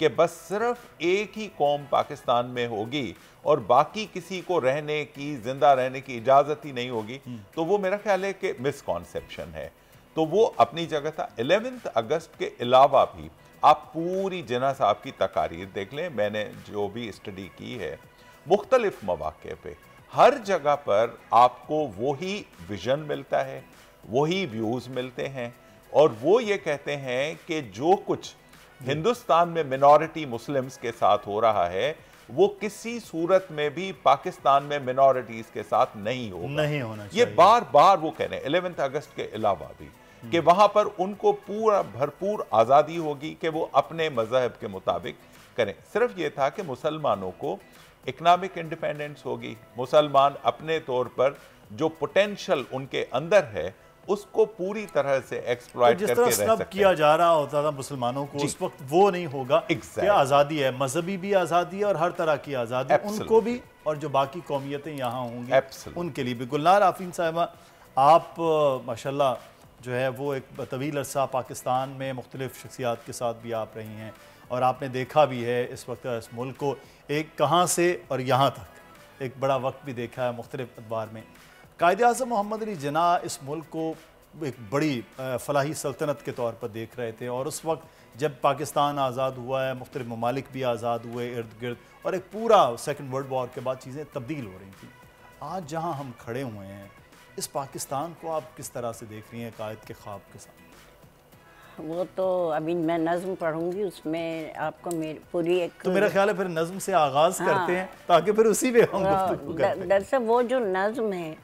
कि बस सिर्फ एक ही कौम पाकिस्तान में होगी और बाकी किसी को रहने की, जिंदा रहने की इजाज़त ही नहीं होगी, तो वो मेरा ख्याल है कि मिसकॉन्सेप्शन है। तो वो अपनी जगह था। 11 अगस्त के अलावा भी आप पूरी जिन्ना साहब की तकारीर देख लें, मैंने जो भी स्टडी की है मुख्तलिफ मौक़े पे, हर जगह पर आपको वही विजन मिलता है, वही व्यूज़ मिलते हैं, और वो ये कहते हैं कि जो कुछ हिंदुस्तान में मिनॉरिटी मुस्लिम्स के साथ हो रहा है वो किसी सूरत में भी पाकिस्तान में मिनॉरिटीज के साथ नहीं होगा, नहीं होना चाहिए। ये बार बार वो कह रहे हैं 11 अगस्त के अलावा भी कि वहां पर उनको पूरा भरपूर आज़ादी होगी कि वो अपने मजहब के मुताबिक करें। सिर्फ ये था कि मुसलमानों को इकनॉमिक इंडिपेंडेंस होगी, मुसलमान अपने तौर पर जो पोटेंशियल उनके अंदर है उसको पूरी तरह से एक्सप्लॉइट करके रह सकते हैं। किया जा रहा होता था मुसलमानों को, उस वक्त वो नहीं होगा। क्या आज़ादी है, मजहबी भी आज़ादी है और हर तरह की आज़ादी उनको भी, और जो बाकी कौमियतें यहाँ होंगी उनके लिए भी। गुलनार आफरीन साहिबा, आप माशाल्लाह जो है वो एक तवील अरसा पाकिस्तान में मुख्तलिफ शख्सियात के साथ भी आप रही हैं, और आपने देखा भी है इस वक्त इस मुल्क को एक कहाँ से और यहाँ तक एक बड़ा वक्त भी देखा है मुख्तलिफ अदवार में। कायद आज़म मोहम्मद अली जिन्ना इस मुल्क को एक बड़ी फलाही सल्तनत के तौर पर देख रहे थे, और उस वक्त जब पाकिस्तान आज़ाद हुआ है, मुख्तलिफ ममालिक भी आज़ाद हुए इर्द गिर्द, और एक पूरा सेकंड वर्ल्ड वॉर के बाद चीज़ें तब्दील हो रही थी। आज जहाँ हम खड़े हुए हैं, इस पाकिस्तान को आप किस तरह से देख रही हैं कायद के ख्वाब के साथ? वो तो अभी मैं नज़्म पढ़ूंगी, उसमें आपको मेरी पूरी एक, तो मेरा ख्याल है फिर नज़्म से आगाज़ करते हैं ताकि फिर उसी पे हम गुफ्तगू करें। दरअसल वो जो नज़्म है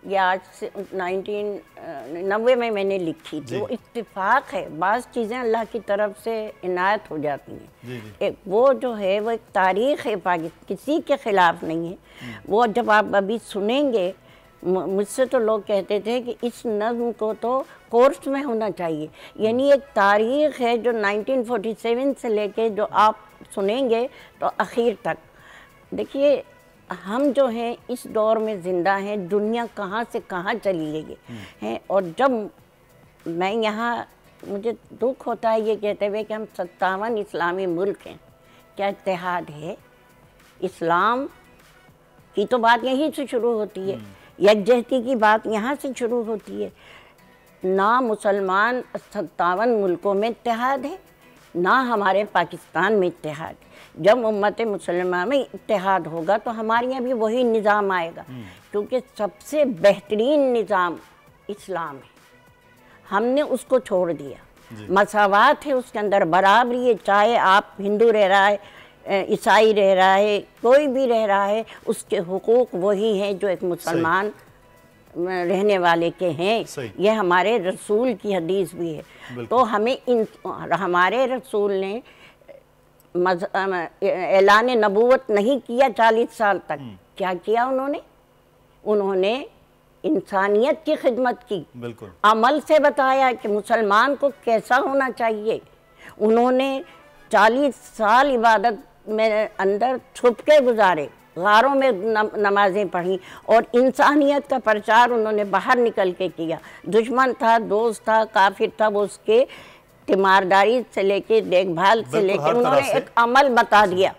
ये आज से 1990 में मैंने लिखी थी। वो इत्तेफाक है, बाज़ चीज़ें अल्लाह की तरफ से इनायत हो जाती हैं। एक वो जो है वो एक तारीख़ है पाकिस्तान, किसी के ख़िलाफ़ नहीं है। वो जब आप अभी सुनेंगे, मुझसे तो लोग कहते थे कि इस नज़्म को तो कोर्स में होना चाहिए। यानी एक तारीख़ है जो 1947 से लेके जो आप सुनेंगे तो आखिर तक। देखिए, हम जो हैं इस दौर में ज़िंदा हैं, दुनिया कहाँ से कहाँ चली गई है। और जब मैं यहाँ, मुझे दुख होता है ये कहते हुए कि हम 57 इस्लामी मुल्क हैं। क्या इत्तेहाद है? इस्लाम की तो बात यहीं से शुरू होती है, यकजहती की बात यहाँ से शुरू होती है। ना मुसलमान 57 मुल्कों में इत्तेहाद है, ना हमारे पाकिस्तान में इत्तेहाद। जब उम्मत मुसलमान में इत्तेहाद होगा तो हमारे यहाँ भी वही निज़ाम आएगा, क्योंकि सबसे बेहतरीन निज़ाम इस्लाम है। हमने उसको छोड़ दिया। मसावात है उसके अंदर, बराबरी है, चाहे आप हिंदू रह रहा है, ईसाई रह रहा है, कोई भी रह रहा है, उसके हुकूक वही हैं जो एक मुसलमान रहने वाले के हैं। ये हमारे रसूल की हदीस भी है। तो हमें हमारे रसूल ने ऐलान नबूवत नहीं किया 40 साल तक। क्या किया उन्होंने? उन्होंने इंसानियत की खिदमत की, बिल्कुल अमल से बताया कि मुसलमान को कैसा होना चाहिए। उन्होंने 40 साल इबादत में अंदर छुप के गुजारे, गारों में नमाजें पढ़ी और इंसानियत का प्रचार उन्होंने बाहर निकल के किया। दुश्मन था, दोस्त था, काफिर था, वो उसके तीमारदारी से लेके देखभाल से लेके उन्होंने एक अमल बता दिया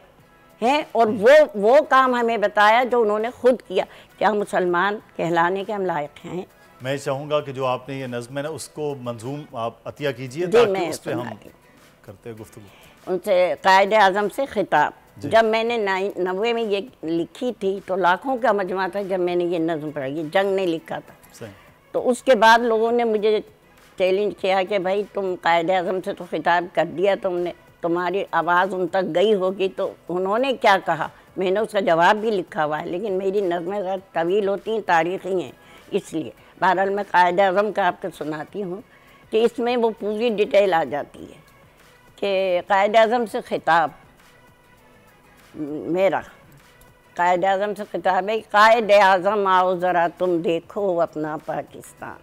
है और वो काम हमें बताया जो उन्होंने खुद किया। क्या मुसलमान कहलाने के हम लायक हैं? मैं चाहूँगा कि जो आपने ये नज़्म है ना उसको मंजूम आप अतिया कीजिए ताकि उस पे हम करते हैं गुफ्तगू। उनसे कायद आज़म से खिताब, जब मैंने 90 में ये लिखी थी तो लाखों का मजमा था। जब मैंने ये नज़्म पढ़ी, ये जंग ने लिखा था, तो उसके बाद लोगों ने मुझे चैलेंज किया कि भाई तुम कायद आज़म से तो खिताब कर दिया तुमने, तुम्हारी आवाज़ उन तक गई होगी। तो उन्होंने क्या कहा, मैंने उसका जवाब भी लिखा हुआ है, लेकिन मेरी नज़्में तवील होती हैं, तारीख़ी हैं, इसलिए बहरहाल मैं कायद आज़म का आपको सुनाती हूँ कि इसमें वो पूरी डिटेल आ जाती है कि कायद आज़म से खिताब मेरा। कायद आज़म से खिताब है, कायद आज़म आओ ज़रा तुम देखो अपना पाकिस्तान।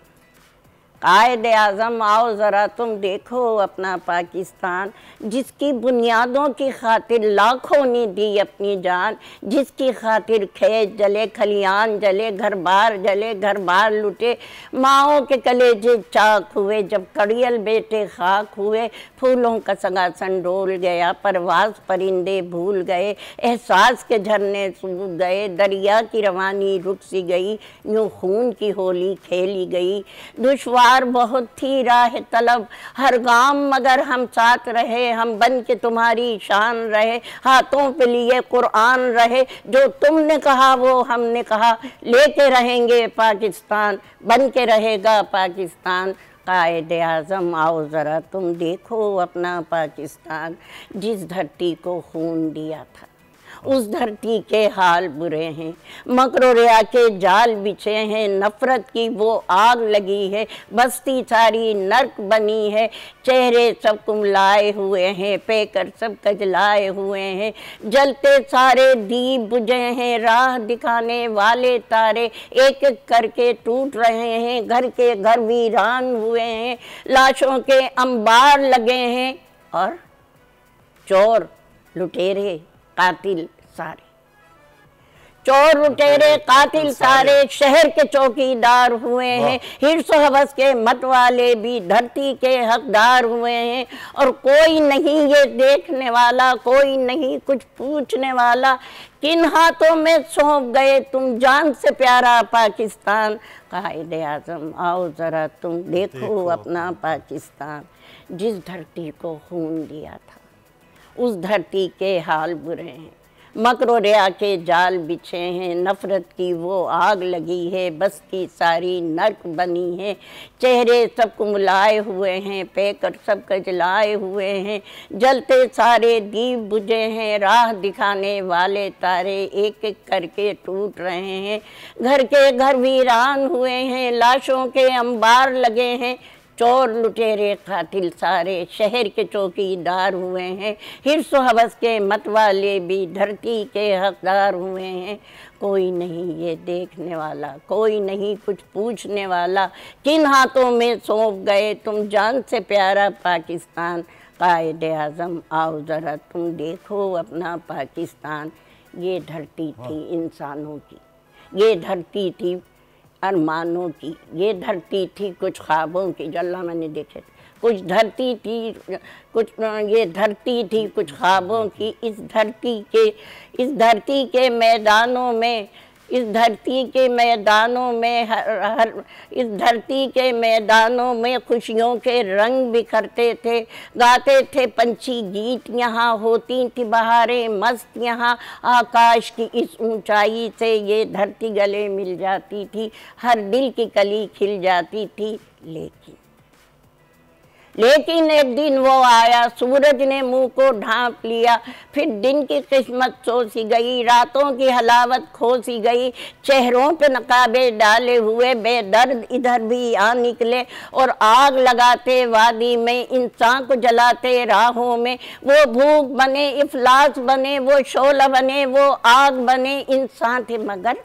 कायद आज़म आओ ज़रा तुम देखो अपना पाकिस्तान, जिसकी बुनियादों की खातिर लाखों ने दी अपनी जान, जिसकी खातिर खेत जले, खलियान जले, घर बार लुटे, माओं के कलेजे चाक हुए, जब कड़ियल बेटे खाक हुए, फूलों का संगासन डोल गया, परवाज परिंदे भूल गए, एहसास के झरने सूख गए, दरिया की रवानी रुक सी गई, यूँ खून की होली खेली गई। दुश्वार बहुत थी राह तलब हर गाम, मगर हम साथ रहे, हम बन के तुम्हारी शान रहे, हाथों पे लिए कुरान रहे, जो तुमने कहा वो हमने कहा, लेके रहेंगे पाकिस्तान, बन के रहेगा पाकिस्तान। कायद आज़म आओ ज़रा तुम देखो अपना पाकिस्तान, जिस धरती को खून दिया था उस धरती के हाल बुरे हैं, मकरो रिया के जाल बिछे हैं, नफ़रत की वो आग लगी है, बस्ती सारी नर्क बनी है, चेहरे सब कुमलाए हुए हैं, पेकर सब कजलाए हुए हैं, जलते सारे दीप बुझे हैं, राह दिखाने वाले तारे एक एक करके टूट रहे हैं, घर के घर वीरान हुए हैं, लाशों के अंबार लगे हैं और चोर लुटेरे कातिल सारे, चोर लुटेरे कातिल सारे शहर के चौकीदार हुए हैं, हिर्स हवस के मत वाले भी धरती के हकदार हुए हैं, और कोई नहीं ये देखने वाला, कोई नहीं कुछ पूछने वाला, किन हाथों में सौंप गए तुम जान से प्यारा पाकिस्तान। कायद आज़म आओ ज़रा तुम देखो अपना पाकिस्तान, जिस धरती को खून दिया था उस धरती के हाल बुरे हैं, मकरो रिया के जाल बिछे हैं, नफ़रत की वो आग लगी है, बस्ती सारी नर्क बनी है, चेहरे सब कुमलाए हुए हैं, पेकर सब कजलाए हुए हैं, जलते सारे दीप बुझे हैं, राह दिखाने वाले तारे एक एक करके टूट रहे हैं, घर के घर वीरान हुए हैं, लाशों के अंबार लगे हैं, चोर लुटेरे कातिल सारे शहर के चौकीदार हुए हैं, हिर्स हवस के मत वाले भी धरती के हकदार हुए हैं, कोई नहीं ये देखने वाला, कोई नहीं कुछ पूछने वाला, किन हाथों में सौंप गए तुम जान से प्यारा पाकिस्तान। कायद आज़म आओ ज़रा तुम देखो अपना पाकिस्तान, ये धरती थी इंसानों की, ये धरती थी अरमानों की, ये धरती थी कुछ ख्वाबों की जो अल्लाह मैंने देखे थे, कुछ धरती थी कुछ, ये धरती थी कुछ ख्वाबों की, इस धरती के मैदानों में, इस धरती के मैदानों में इस धरती के मैदानों में खुशियों के रंग बिखरते थे, गाते थे पंछी गीत, यहाँ होती थी बहारें मस्त, यहाँ आकाश की इस ऊंचाई से ये धरती गले मिल जाती थी, हर दिल की कली खिल जाती थी, लेकिन एक दिन वो आया, सूरज ने मुंह को ढांप लिया, फिर दिन की किस्मत सोसी गई, रातों की हलावत खोसी गई, चेहरों पे नकाबे डाले हुए बेदर्द इधर भी आ निकले और आग लगाते वादी में, इंसान को जलाते राहों में। वो भूख बने, इफलास बने, वो शोला बने, वो आग बने, इंसान थे मगर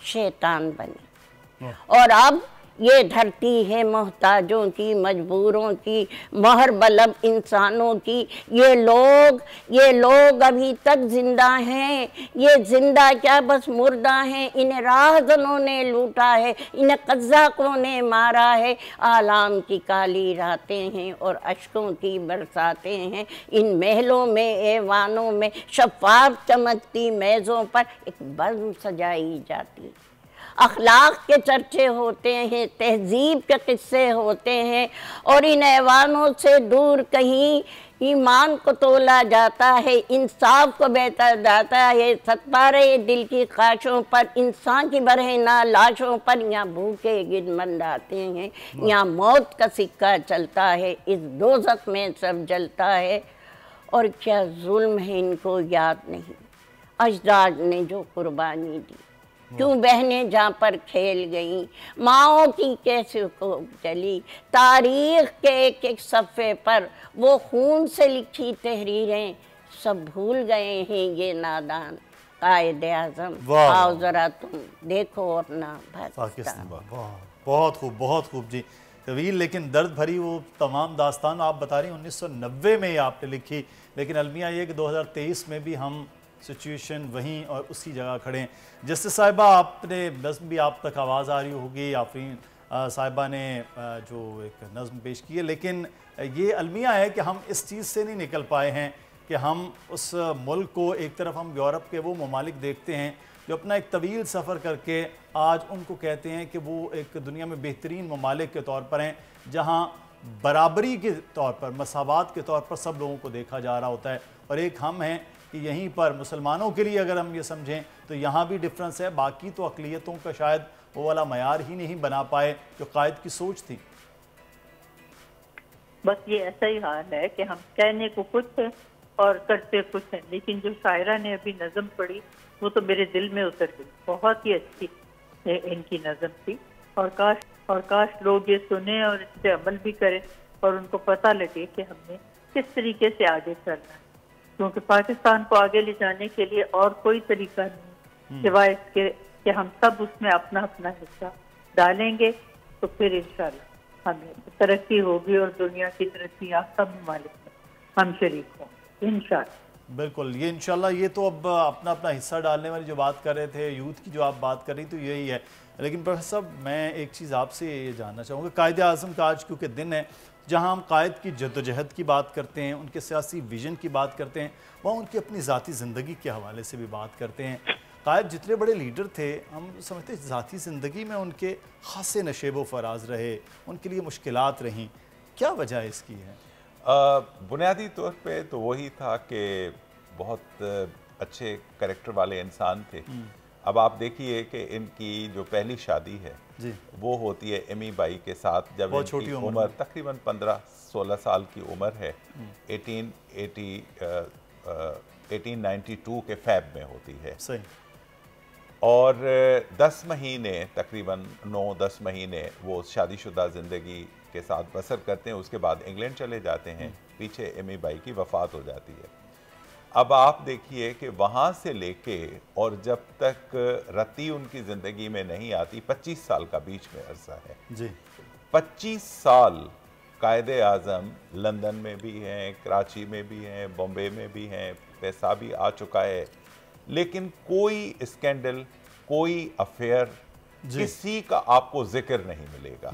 शैतान बने। और अब ये धरती है मोहताजों की, मजबूरों की, महर बलब इंसानों की। ये लोग अभी तक जिंदा हैं, ये जिंदा क्या बस मुर्दा हैं। इन्हें राहजनों ने लूटा है, इन्हें कज़ाकों ने मारा है। आलाम की काली रातें हैं और अश्कों की बरसातें हैं। इन महलों में, ऐवानों में, शफ़ाफ चमकती मेज़ों पर एक बज़्म सजाई जाती। अखलाक के चर्चे होते हैं, तहजीब के किस्से होते हैं, और इन ऐवानों से दूर कहीं ईमान को तोला जाता है, इंसाफ को बेहतर जाता है। सत्तारे दिल की ख्वाहिशों पर, इंसान की बरहना लाशों पर यहाँ भूखे गिर मंडाते हैं। यहाँ मौत का सिक्का चलता है, इस दोज़ख में सब जलता है। और क्या जुल्म है इनको याद नहीं, अजदाद ने जो कुर्बानी दी। क्यों बहनें जहाँ पर खेल गईं, माओं की कैसे को चली, तारीख के एक एक सफ़े पर वो खून से लिखी तहरीरें सब भूल गए हैं ये नादान। कायदे आज़म, आओ ज़रा तुम देखो अपना पाकिस्तान। बहुत खूब जी तवील लेकिन दर्द भरी वो तमाम दास्तान आप बता रही 1990 में ही आपने लिखी, लेकिन अलमिया ये कि 2023 में भी हम सिचुएशन वहीं और उसी जगह खड़े हैं। जस्टिस साहिबा, आपने नज़्म भी आप तक आवाज़ आ रही होगी, आफरीन साहिबा ने जो एक नज़्म पेश की है, लेकिन ये अलमिया है कि हम इस चीज़ से नहीं निकल पाए हैं कि हम उस मुल्क को, एक तरफ हम यूरोप के वो ममालिक देखते हैं जो अपना एक तवील सफ़र करके आज उनको कहते हैं कि वो एक दुनिया में बेहतरीन ममालिक के तौर पर हैं, जहाँ बराबरी के तौर पर, मसावात के तौर पर सब लोगों को देखा जा रहा होता है। और एक हम हैं कि यहीं पर मुसलमानों के लिए अगर हम ये समझें तो यहाँ भी डिफरेंस है, बाकी तो अक़लियतों का शायद वो वाला मयार ही नहीं बना पाए जो कायद की सोच थी। बस ये ऐसा ही हाल है कि हम कहने को कुछ है और करते कुछ है। लेकिन जो शायरा ने अभी नज़म पढ़ी वो तो मेरे दिल में उतर गई, बहुत ही अच्छी इनकी नज़म थी। और काश लोग ये सुने और इस पर अमल भी करें और उनको पता लगे कि हमने किस तरीके से आगे चलना है, क्योंकि पाकिस्तान को आगे ले जाने के लिए और कोई तरीका नहीं सिवाय इसके कि हम सब उसमें अपना अपना हिस्सा डालेंगे, तो फिर इंशाल्लाह हमें तरक्की होगी और दुनिया की तरक्की आप सब ममालिक में हम शरीक होंगे इंशाल्लाह। बिल्कुल, ये इंशाल्लाह, ये तो अब अपना अपना हिस्सा डालने वाली जो बात कर रहे थे, यूथ की जो आप बात कर रही तो यही है। लेकिन प्रोफेसर साहब, मैं एक चीज़ आपसे ये जानना चाहूँगा, कायदे आज़म का आज क्योंकि दिन है जहाँ हम कायद की जद्दोजहद की बात करते हैं, उनके सियासी विजन की बात करते हैं, वहाँ उनकी अपनी ज़ाती ज़िंदगी के हवाले से भी बात करते हैं। कायद जितने बड़े लीडर थे, हम समझते ज़ाती ज़िंदगी में उनके ख़ासे नशेब व फराज रहे, उनके लिए मुश्किलात रहीं, क्या वजह इसकी है? बुनियादी तौर पे तो वही था कि बहुत अच्छे कैरेक्टर वाले इंसान थे। अब आप देखिए कि इनकी जो पहली शादी है जी, वो होती है एमी बाई के साथ, जब इनकी उम्र तकरीबन 15-16 साल की उम्र है। 1892 के फैब में होती है। सही। और 10 महीने, तकरीबन 9-10 महीने वो शादीशुदा ज़िंदगी के साथ बसर करते हैं। उसके बाद इंग्लैंड चले जाते हैं, पीछे एमी बाई की वफ़ात हो जाती है। अब आप देखिए कि वहाँ से लेके और जब तक रती उनकी ज़िंदगी में नहीं आती, 25 साल का बीच में अरसा है जी। 25 साल कायदे आज़म लंदन में भी हैं, कराची में भी हैं, बॉम्बे में भी हैं, पैसा भी आ चुका है, लेकिन कोई स्कैंडल, कोई अफेयर, किसी का आपको जिक्र नहीं मिलेगा।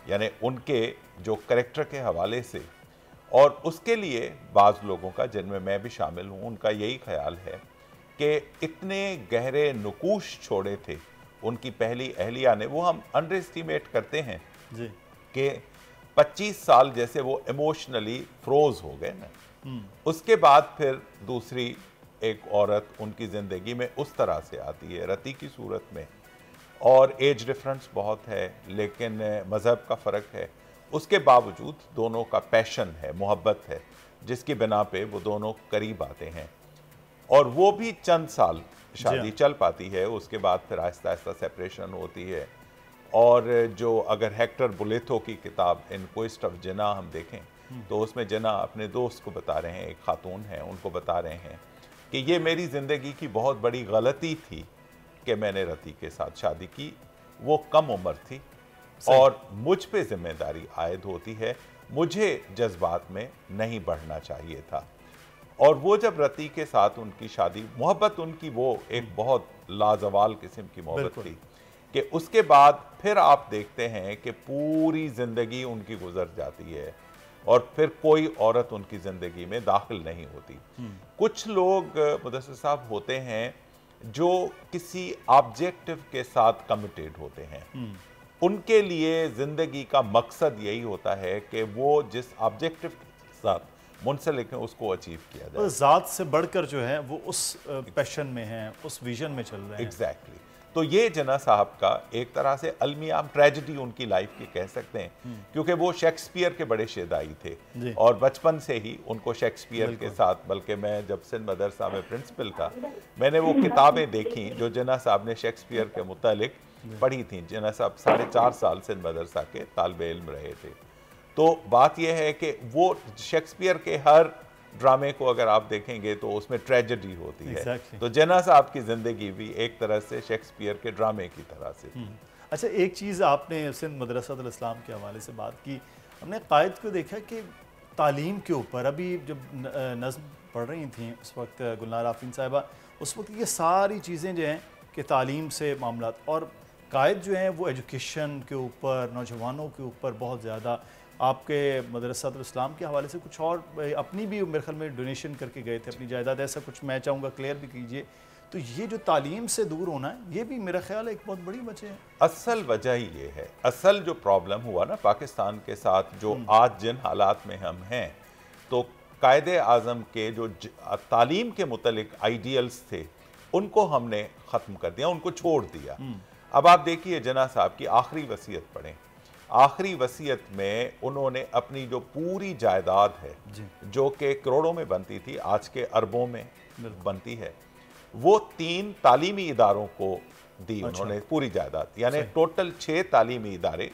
यानी उनके जो कैरेक्टर के हवाले से, और उसके लिए बाज़ लोगों का, जिनमें मैं भी शामिल हूँ, उनका यही ख्याल है कि इतने गहरे नुकूश छोड़े थे उनकी पहली अहलिया ने। वो हम अंडर एस्टिमेट करते हैं जी कि 25 साल जैसे वो इमोशनली फ्रोज हो गए ना। उसके बाद फिर दूसरी एक औरत उनकी ज़िंदगी में उस तरह से आती है, रती की सूरत में, और एज डिफरेंस बहुत है, लेकिन मज़हब का फ़र्क है। उसके बावजूद दोनों का पैशन है, मोहब्बत है, जिसकी बिना पे वो दोनों करीब आते हैं। और वो भी चंद साल शादी चल पाती है, उसके बाद फिर आहिस्ता आहिस्ता सेपरेशन होती है। और जो अगर हेक्टर बुलेथो की किताब इन क्वेस्ट ऑफ जिना हम देखें तो उसमें जिना अपने दोस्त को बता रहे हैं, एक खातून है, उनको बता रहे हैं कि ये मेरी ज़िंदगी की बहुत बड़ी गलती थी कि मैंने रति के साथ शादी की। वो कम उम्र थी और मुझ पे जिम्मेदारी आयद होती है, मुझे जज्बात में नहीं बढ़ना चाहिए था। और वो जब रति के साथ उनकी शादी, मोहब्बत उनकी वो एक बहुत लाजवाल किस्म की मोहब्बत थी कि उसके बाद फिर आप देखते हैं कि पूरी ज़िंदगी उनकी गुजर जाती है और फिर कोई औरत उनकी ज़िंदगी में दाखिल नहीं होती। कुछ लोग मुदस्सिर साहब होते हैं जो किसी ऑब्जेक्टिव के साथ कमिटेड होते हैं। उनके लिए ज़िंदगी का मकसद यही होता है कि वो जिस ऑब्जेक्टिव के साथ मुंसलिक है उसको अचीव किया जाए। तो ज़ात से बढ़कर जो है वो उस पैशन में है, उस विजन में चल रहे हैं। एग्जैक्टली। तो ये जिना साहब का एक तरह से अलमियाम ट्रेजेडी उनकी लाइफ की कह सकते हैं, क्योंकि वो शेक्सपियर के बड़े शेदाई थे और बचपन से ही उनको शेक्सपियर के साथ, बल्कि मैं जब सिंध मदरसा में प्रिंसिपल था, मैंने वो किताबें देखी जो जिना साहब ने शेक्सपियर के मुतालिक पढ़ी थी। जिना साहब 4.5 साल सिंध मदरसा के तालिबे इल्म रहे थे। तो बात यह है कि वो शेक्सपियर के हर ड्रामे को अगर आप देखेंगे तो उसमें ट्रेजेडी होती है। तो जिना साहब की ज़िंदगी भी एक तरह से शेक्सपियर के ड्रामे की तरह से थी। अच्छा, एक चीज़ आपने सिंध मदरसातुल इस्लाम के हवाले से बात की, हमने कायद को देखा कि तालीम के ऊपर, अभी जब नज़्म पढ़ रही थी उस वक्त गुलनार आफरीन साहिबा, उस वक्त ये सारी चीज़ें जो हैं कि तालीम से मामला, और कायद जो हैं वो एजुकेशन के ऊपर, नौजवानों के ऊपर बहुत ज़्यादा, आपके मदरसातुल इस्लाम के हवाले से कुछ और अपनी भी मेरे ख्याल में डोनेशन करके गए थे अपनी जायदाद, ऐसा कुछ मैं चाहूँगा क्लियर भी कीजिए। तो ये जो तालीम से दूर होना है, ये भी मेरा ख्याल है एक बहुत बड़ी वजह है। असल वजह ही ये है, असल जो प्रॉब्लम हुआ ना पाकिस्तान के साथ, जो आज जिन हालात में हम हैं, तो कायदे आज़म के जो तालीम के मुतलिक आइडियल्स थे उनको हमने ख़त्म कर दिया, उनको छोड़ दिया। अब आप देखिए जिना साहब की आखिरी वसीयत पढ़ें। आखिरी वसीयत में उन्होंने अपनी जो पूरी जायदाद है जो कि करोड़ों में बनती थी, आज के अरबों में बनती है, वो 3 तालीमी इदारों को दी। उन्होंने पूरी जायदाद, यानी टोटल 6 तालीमी इदारे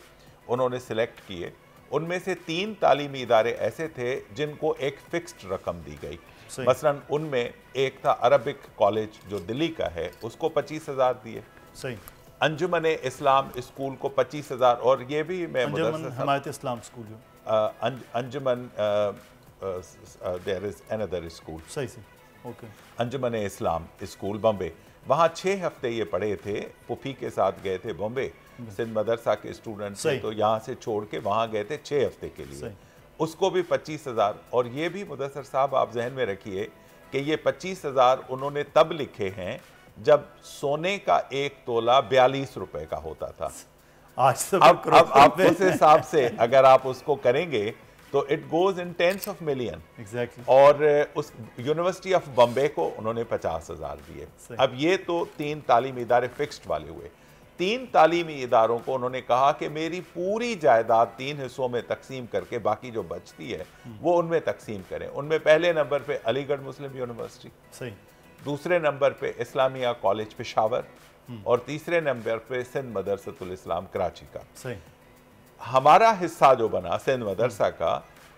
उन्होंने सिलेक्ट किए। उनमें से 3 तालीमी इदारे ऐसे थे जिनको एक फिक्स्ड रकम दी गई। मसलन उनमें एक था अरबिक कॉलेज जो दिल्ली का है, उसको 25,000 दिए। सही। अंजुमन इस्लाम स्कूल को 25,000, और ये भी मैं हमायत इस्लाम स्कूल जो अंजुमन देयर इज अनदर स्कूल, सही से, ओके, अंजुमन इस्लाम स्कूल बॉम्बे, वहाँ 6 हफ्ते ये पढ़े थे। पुफी के साथ गए थे बॉम्बे, सिंध मदरसा के स्टूडेंट थे, तो यहाँ से छोड़ के वहाँ गए थे 6 हफ्ते के लिए। उसको भी 25,000। और ये भी मुदस्सिर साहब आप जहन में रखिए कि ये 25,000 उन्होंने तब लिखे हैं जब सोने का 1 तोला 42 रुपए का होता था। आज तो अब आप उस हिसाब से अगर आप उसको करेंगे तो it goes in tens of million. Exactly. और उस यूनिवर्सिटी ऑफ बॉम्बे को उन्होंने 50,000 दिए। अब ये तो 3 तालीमी इदारे फिक्स्ड वाले हुए। 3 तालीमी इदारों को उन्होंने कहा कि मेरी पूरी जायदाद 3 हिस्सों में तकसीम करके बाकी जो बचती है वो उनमें तकसीम करें। उनमें पहले नंबर पे अलीगढ़ मुस्लिम यूनिवर्सिटी, सही, दूसरे नंबर पे इस्लामिया कॉलेज पेशावर, और तीसरे नंबर पे सिंध मदरसातुल इस्लाम कराची का। सही। हमारा हिस्सा जो बना सिंध मदरसा का,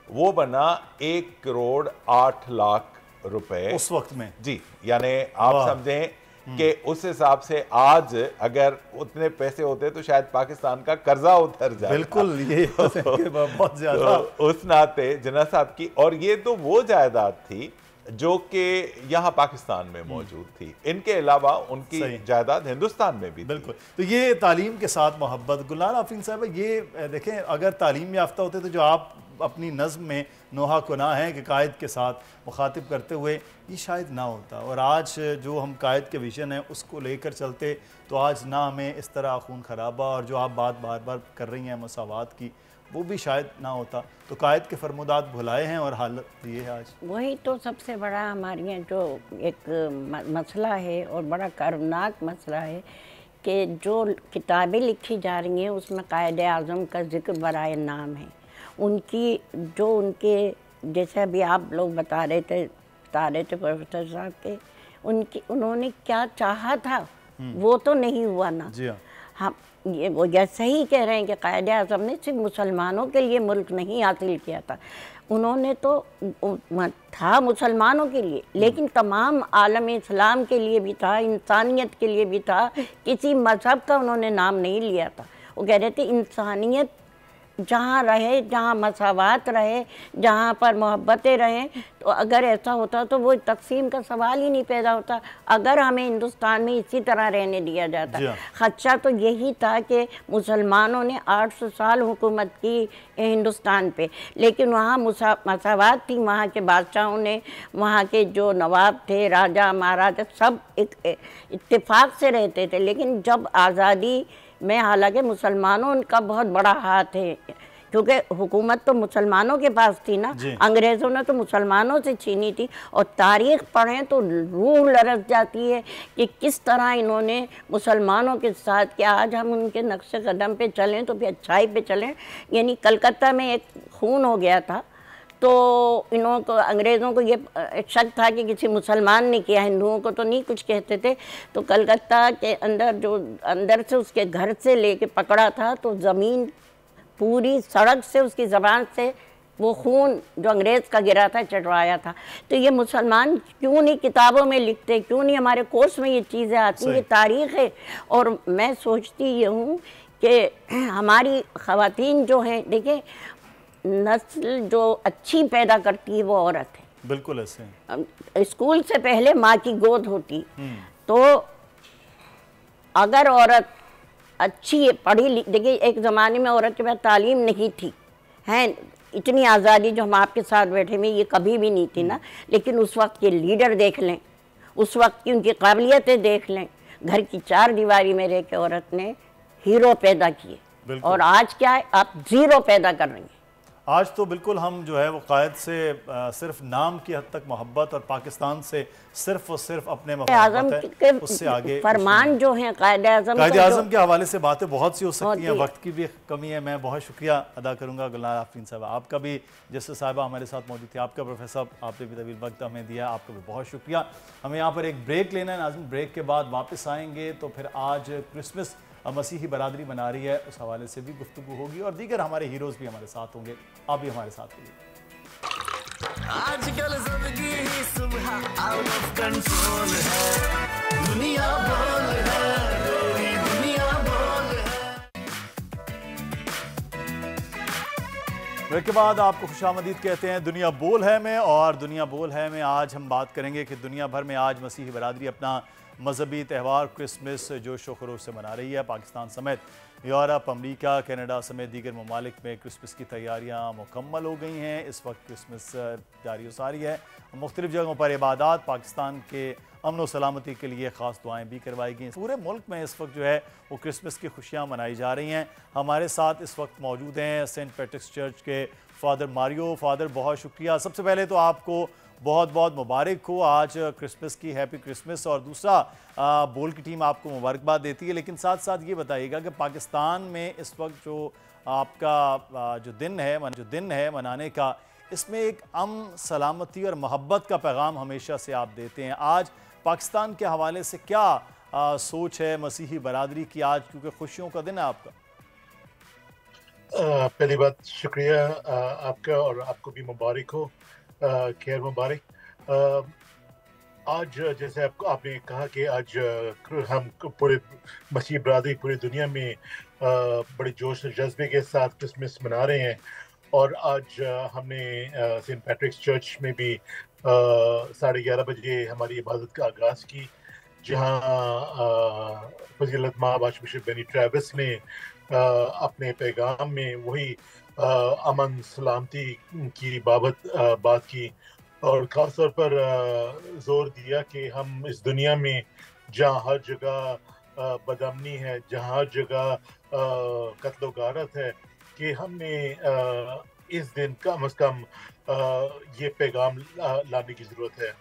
वो बना 1 करोड़ 8 लाख रुपए उस वक्त में। जी, यानी आप समझें कि उस हिसाब से आज अगर उतने पैसे होते तो शायद पाकिस्तान का कर्जा उतर जाए। बिल्कुल, ये बहुत ज्यादा। तो उस नाते जिना साहब की, और ये तो वो जायदाद थी जो कि यहाँ पाकिस्तान में मौजूद थी, इनके अलावा उनकी जायदाद हिंदुस्तान में भी। बिल्कुल। तो ये तालीम के साथ मोहब्बत। गुलनार आफरीन साहब, ये देखें, अगर तालीम याफ्ता होते तो जो आप अपनी नज़्म में नोहा कुना है कि कायद के साथ मुखातिब करते हुए, ये शायद ना होता। और आज जो हम कायद के विजन है उसको लेकर चलते तो आज ना हमें इस तरह खून खराबा और जो आप बात बार बार कर रही हैं मसावात की, वो भी शायद ना होता। तो कायद के फरमुदात भुलाए हैं और हालत ये है आज। वही तो सबसे बड़ा हमारे यहाँ जो एक मसला है और बड़ा कर्मनाक मसला है कि जो किताबें लिखी जा रही हैं उसमें कायदे आज़म का जिक्र बराए नाम है। उनकी जो उनके जैसे अभी आप लोग बता रहे थे प्रोफेसर साहब के, उन्होंने क्या चाहा था वो तो नहीं हुआ ना। जी हाँ। हम ये वो जैसे ही कह रहे हैं कि कायदे आज़म ने सिर्फ मुसलमानों के लिए मुल्क नहीं हासिल किया था, उन्होंने तो था मुसलमानों के लिए, लेकिन तमाम आलम इस्लाम के लिए भी था, इंसानियत के लिए भी था। किसी मज़हब का उन्होंने नाम नहीं लिया था। वो कह रहे थे इंसानियत जहाँ रहे, जहाँ मसावात रहे, जहाँ पर मोहब्बतें रहें, तो अगर ऐसा होता तो वो तकसीम का सवाल ही नहीं पैदा होता। अगर हमें हिंदुस्तान में इसी तरह रहने दिया जाता, खदशा तो यही था कि मुसलमानों ने 800 साल हुकूमत की हिंदुस्तान पे, लेकिन वहाँ मसावात थी। वहाँ के बादशाहों ने, वहाँ के जो नवाब थे, राजा महाराजा, सब इत्तेफाक से रहते थे। लेकिन जब आज़ादी में, हालांकि मुसलमानों का बहुत बड़ा हाथ है, क्योंकि हुकूमत तो मुसलमानों के पास थी ना, अंग्रेज़ों ने तो मुसलमानों से छीनी थी। और तारीख़ पढ़ें तो रूह लरस जाती है कि किस तरह इन्होंने मुसलमानों के साथ, क्या आज हम उनके नक्शे कदम पे चलें तो फिर अच्छाई पे चलें। यानी कलकत्ता में एक खून हो गया था, तो इन्हों को, अंग्रेज़ों को ये शक था कि किसी मुसलमान ने किया, हिंदुओं को तो नहीं कुछ कहते थे। तो कलकत्ता के अंदर जो अंदर से उसके घर से लेके पकड़ा था, तो ज़मीन पूरी सड़क से उसकी ज़बान से वो खून जो अंग्रेज़ का गिरा था चढ़वाया था। तो ये मुसलमान क्यों नहीं किताबों में लिखते, क्यों नहीं हमारे कोर्स में ये चीज़ें आती, ये तारीख़ है। और मैं सोचती ये हूँ कि हमारी ख़वातीन जो हैं, देखिए नस्ल जो अच्छी पैदा करती है वो औरत है। बिल्कुल ऐसे। स्कूल से पहले माँ की गोद होती, तो अगर औरत अच्छी पढ़ी, देखिए एक ज़माने में औरत के पास तालीम नहीं थी, हैं इतनी आज़ादी जो हम आपके साथ बैठे में ये कभी भी नहीं थी ना। लेकिन उस वक्त के लीडर देख लें, उस वक्त की उनकी काबिलियतें देख लें, घर की 4 दीवारी में रह के औरत ने हीरो पैदा किए। और आज क्या है, आप ज़ीरो पैदा कर रही हैं। आज तो बिल्कुल हम जो है वो कायद से सिर्फ नाम की हद तक मोहब्बत, और पाकिस्तान से सिर्फ और सिर्फ अपने मोहब्बत है, उससे आगे फरमान जो है कायद आज़म के हवाले से बातें बहुत सी हो सकती हैं, वक्त की भी कमी है। मैं बहुत शुक्रिया अदा करूंगा गुलनार आफरीन साहब, आपका भी, जैसे साहिबा हमारे साथ मौजूद थी, आपका प्रोफेसर, आपने भी तवील वक्त हमें दिया, आपका भी बहुत शुक्रिया। हमें यहाँ पर एक ब्रेक लेना है नाज़रीन, ब्रेक के बाद वापस आएंगे तो फिर आज क्रिसमस मसीही बरादरी मना रही है, उस हवाले से भी गुफ्तगू होगी, और दीगर हमारे हीरोज़ भी हमारे साथ होंगे। आप भी हमारे साथ होंगे। आजकल जिंदगी ही सुबह आउट ऑफ कंट्रोल है, दुनिया बोल है, पूरी दुनिया बोल है। ब्रेक के बाद आपको खुशामदीद कहते हैं दुनिया बोल है में। और दुनिया बोल है में आज हम बात करेंगे कि दुनिया भर में आज मसीही बरादरी अपना मजहबी त्यौहार क्रिसमस जोश व खरोश से मना रही है। पाकिस्तान समेत यूरोप, अमेरिका, कनाडा समेत दीगर ममालिक में क्रिसमस की तैयारियां मुकम्मल हो गई हैं। इस वक्त क्रिसमस जारी सारी है। मुख्तलिफ जगहों पर इबादत, पाकिस्तान के अमन व सलामती के लिए ख़ास दुआएं भी करवाई गई। पूरे मुल्क में इस वक्त जो है वो क्रिसमस की खुशियाँ मनाई जा रही हैं। हमारे साथ इस वक्त मौजूद हैं सेंट पैट्रिक्स चर्च के फ़ादर मारियो। फ़ादर बहुत शुक्रिया, सबसे पहले तो आपको बहुत बहुत मुबारक हो आज क्रिसमस की, हैप्पी क्रिसमस। और दूसरा बोल की टीम आपको मुबारकबाद देती है, लेकिन साथ साथ ये बताइएगा कि पाकिस्तान में इस वक्त जो आपका जो दिन है मनाने का, इसमें एक अमन, सलामती और मोहब्बत का पैगाम हमेशा से आप देते हैं। आज पाकिस्तान के हवाले से क्या सोच है मसीही बरादरी की आज, क्योंकि खुशियों का दिन है आपका? पहली बात शुक्रिया आपका, और आपको भी मुबारक हो, खैर मुबारक। आज जैसे आपने कहा कि आज हम पूरे मसीह बरादरी पूरी दुनिया में बड़े जोश और जज्बे के साथ क्रिसमस मना रहे हैं। और आज हमने सेंट पैट्रिक्स चर्च में भी 11:30 बजे हमारी इबादत का आगाज़ की, जहाँ फजीलत माब आर्चबिशप बेनी ट्रेविस ने अपने पैगाम में वही अमन सलामती की बात की, और ख़ास तौर पर जोर दिया कि हम इस दुनिया में जहाँ हर जगह बदअमनी है, जहाँ हर जगह कत्ल गारत है, कि हमने इस दिन कम अज़ कम ये पैगाम लाने की ज़रूरत है।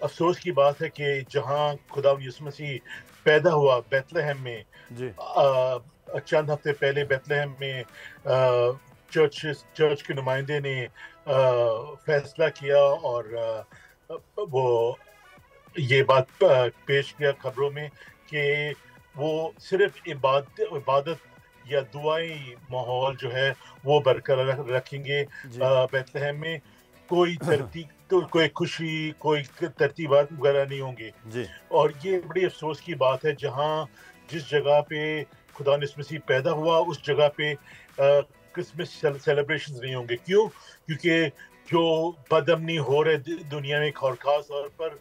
अफसोस की बात है कि जहाँ खुदा यीशु मसीह पैदा हुआ बैतलहम में, चंद हफ्ते पहले बैतलहम में चर्च के नुमाइंदे ने फैसला किया और वो ये बात पेश किया खबरों में कि वो सिर्फ इबादत या दुआई माहौल जो है वो बरकरार रखेंगे बैतलहम में। कोई तरतीब तो कोई खुशी कोई तरतीबात वगैरह नहीं होंगे जी। और ये बड़ी अफसोस की बात है, जहाँ जिस जगह पे खुदा ने मसीह पैदा हुआ उस जगह पे क्रिसमस सेलिब्रेशंस नहीं होंगे। क्यों? क्योंकि जो बदअमनी हो रहे दुनिया में और ख़ास तौर पर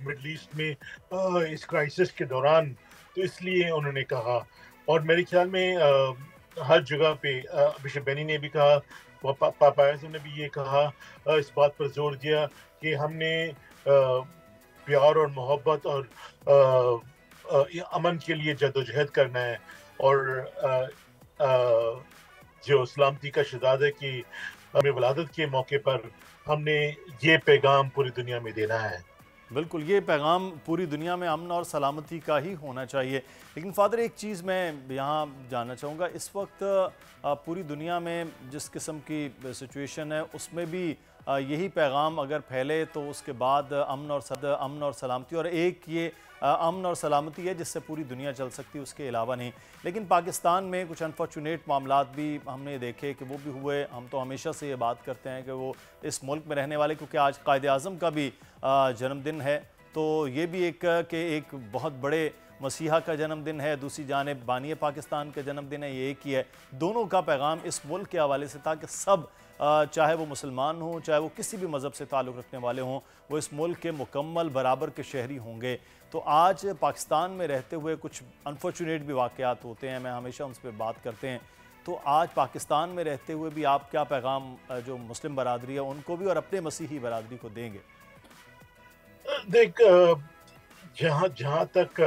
मिडल ईस्ट में इस क्राइसिस के दौरान, तो इसलिए उन्होंने कहा। और मेरे ख्याल में हर जगह पे बिशप बेनी ने भी कहा, पापायास ने भी ये कहा, इस बात पर जोर दिया कि हमने प्यार और मोहब्बत और अमन के लिए जद्दोजहद करना है और जो सलामती का शहजाद है कि हमें वलादत के मौके पर हमने ये पैगाम पूरी दुनिया में देना है। बिल्कुल, ये पैगाम पूरी दुनिया में अमन और सलामती का ही होना चाहिए। लेकिन फादर, एक चीज़ मैं यहाँ जानना चाहूँगा, इस वक्त पूरी दुनिया में जिस किस्म की सिचुएशन है उसमें भी यही पैगाम अगर फैले तो उसके बाद अमन और सलामती, और एक ये अमन और सलामती है जिससे पूरी दुनिया चल सकती है, उसके अलावा नहीं। लेकिन पाकिस्तान में कुछ अनफॉर्चुनेट मामलात भी हमने देखे कि वो भी हुए। हम तो हमेशा से ये बात करते हैं कि वो इस मुल्क में रहने वाले, क्योंकि आज कायद आज़म का भी जन्मदिन है, तो ये भी एक बहुत बड़े मसीहा का जन्मदिन है, दूसरी जानिब बानी पाकिस्तान का जन्मदिन है, ये एक ही है। दोनों का पैगाम इस मुल्क के हवाले से था कि सब, चाहे वो मुसलमान हों चाहे वो किसी भी मज़हब से ताल्लुक़ रखने वाले हों, वो इस मुल्क के मुकम्मल बराबर के शहरी होंगे। तो आज पाकिस्तान में रहते हुए कुछ अनफॉर्चुनेट भी वाक़यात होते हैं, मैं हमेशा उन पर बात करते हैं। तो आज पाकिस्तान में रहते हुए भी आप क्या पैगाम जो मुस्लिम बरादरी है उनको भी और अपने मसीही बरादरी को देंगे? देख, जहाँ तक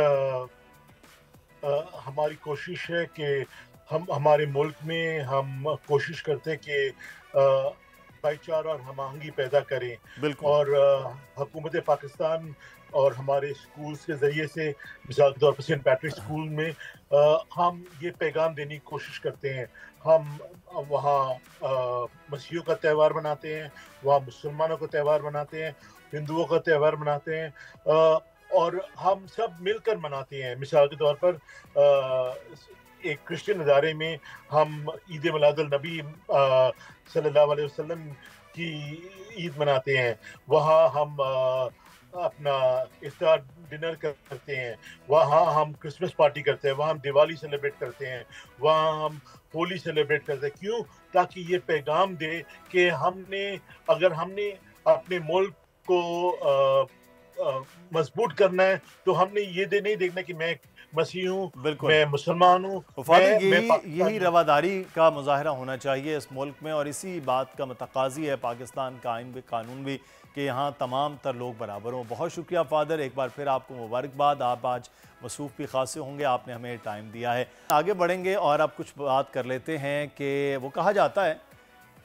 हमारी कोशिश है कि हम हमारे मुल्क में हम कोशिश करते हैं कि भाईचारा और हम-आहंगी पैदा करें। और हुकूमत पाकिस्तान और हमारे स्कूल्स के ज़रिए से, मिसाल के तौर पर सेंट पैट्रिक स्कूल में हम ये पैगाम देने की कोशिश करते हैं। हम वहाँ मसीहियों का त्यौहार मनाते हैं, वहाँ मुसलमानों का त्यौहार मनाते हैं, हिंदुओं का त्यौहार मनाते हैं और हम सब मिलकर मनाते हैं। मिसाल के तौर पर एक क्रिश्चियन इदारे में हम ईद मिलादुल नबी सल्लल्लाहु अलैहि वसल्लम की ईद मनाते हैं, वहाँ हम अपना इफ्तार डिनर करते हैं, वहाँ हम क्रिसमस पार्टी करते हैं, वहाँ हम दिवाली सेलिब्रेट करते हैं, वहाँ हम होली सेलिब्रेट करते हैं। क्यों? ताकि ये पैगाम दे कि अगर हमने अपने मुल्क को मजबूत करना है तो हमने ये नहीं देखना कि मैं मसीह हूँ, मैं मुसलमान हूँ। यही रवादारी का मुजाहरा होना चाहिए इस मुल्क में, और इसी बात का मतकाजी है पाकिस्तान का आइन भी, कानून भी, कि यहाँ तमाम तर लोग बराबर हों। बहुत शुक्रिया फादर, एक बार फिर आपको मुबारकबाद। आप आज मसरूफ़ भी खासे होंगे, आपने हमें टाइम दिया है। आगे बढ़ेंगे और अब कुछ बात कर लेते हैं कि वो कहा जाता है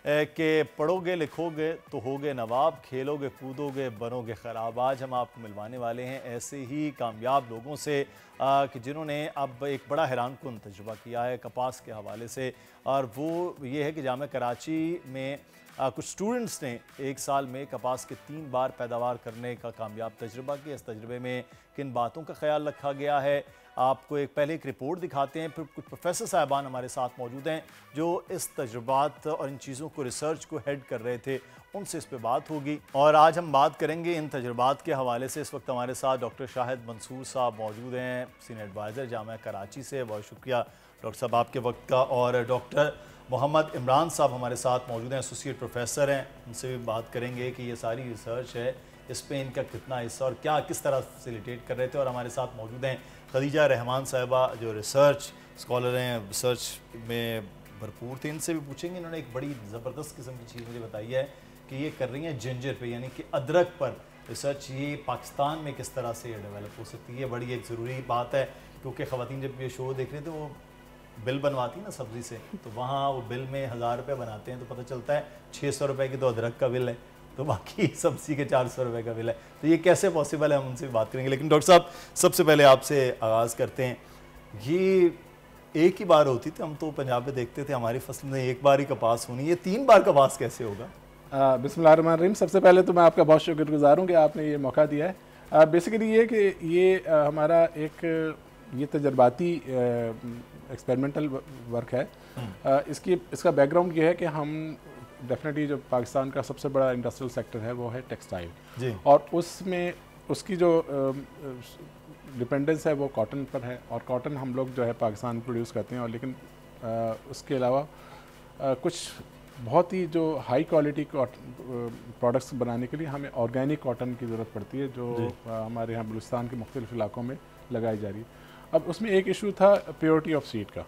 कि पढ़ोगे लिखोगे तो होगे नवाब, खेलोगे कूदोगे बनोगे ख़राब। आज हम आपको मिलवाने वाले हैं ऐसे ही कामयाब लोगों से कि जिन्होंने अब एक बड़ा हैरानकुन तजुर्बा किया है कपास के हवाले से, और वो ये है कि जामिया कराची में कुछ स्टूडेंट्स ने एक साल में कपास के 3 बार पैदावार करने का कामयाब तजुर्बा किया। इस तजुर्बे में किन बातों का ख्याल रखा गया है, आपको पहले एक रिपोर्ट दिखाते हैं, फिर कुछ प्रोफेसर साहिबान हमारे साथ मौजूद हैं जो इस तजुर्बात और इन चीज़ों को, रिसर्च को हेड कर रहे थे, उनसे इस पर बात होगी। और आज हम बात करेंगे इन तजुर्बात के हवाले से। इस वक्त हमारे साथ डॉक्टर शाहिद मंसूर साहब मौजूद हैं, सीनियर एडवाइज़र जामिया कराची से। बहुत शुक्रिया डॉक्टर साहब आपके वक्त का। और डॉक्टर मोहम्मद इमरान साहब हमारे साथ मौजूद हैं, एसोसिएट प्रोफेसर हैं। उनसे भी बात करेंगे कि ये सारी रिसर्च है, इस पर इनका कितना हिस्सा और क्या किस तरह फैसिलिटेट कर रहे थे। और हमारे साथ मौजूद हैं खदीजा रहमान साहिबा जो रिसर्च स्कॉलर हैं, रिसर्च में भरपूर थे। इनसे भी पूछेंगे, इन्होंने एक बड़ी ज़बरदस्त किस्म की चीज़ मुझे बताई है कि ये कर रही हैं जिंजर पे, यानी कि अदरक पर रिसर्च। ये पाकिस्तान में किस तरह से ये डेवलप हो सकती है, बड़ी एक ज़रूरी बात है, क्योंकि ख़वातीन जब ये शो देख रहे थे वो बिल बनवाती ना सब्ज़ी से, तो वहाँ वो बिल में 1000 रुपये बनाते हैं, तो पता चलता है 600 रुपये की तो अदरक का बिल है, तो बाकी सब्ज़ी के 400 रुपये का बिल है। तो ये कैसे पॉसिबल है, हम उनसे बात करेंगे। लेकिन डॉक्टर साहब, सबसे पहले आपसे आगाज़ करते हैं। ये एक ही बार होती थी, हम तो पंजाब में देखते थे हमारी फसल में एक बार ही कपास होनी, ये 3 बार कपास कैसे होगा? बिस्मिल्लाहिर्रहमानिर्रहीम। सबसे पहले तो मैं आपका बहुत शुक्रगुजार हूँ कि आपने ये मौका दिया है। बेसिकली ये कि ये हमारा एक ये तजर्बाती एक्सपेरिमेंटल वर्क है। इसका बैकग्राउंड ये है कि हम डेफिनेटली जो पाकिस्तान का सबसे बड़ा इंडस्ट्रियल सेक्टर है वो है टेक्सटाइल जी। और उसमें उसकी जो डिपेंडेंस है वो कॉटन पर है और कॉटन हम लोग जो है पाकिस्तान में प्रोड्यूस करते हैं और लेकिन उसके अलावा कुछ बहुत ही जो हाई क्वालिटी प्रोडक्ट्स बनाने के लिए हमें ऑर्गेनिक कॉटन की ज़रूरत पड़ती है जो हमारे यहाँ बलूचिस्तान के मुख्तलिफ इलाकों में लगाई जा रही है। अब उसमें एक इशू था प्योरिटी ऑफ सीड का,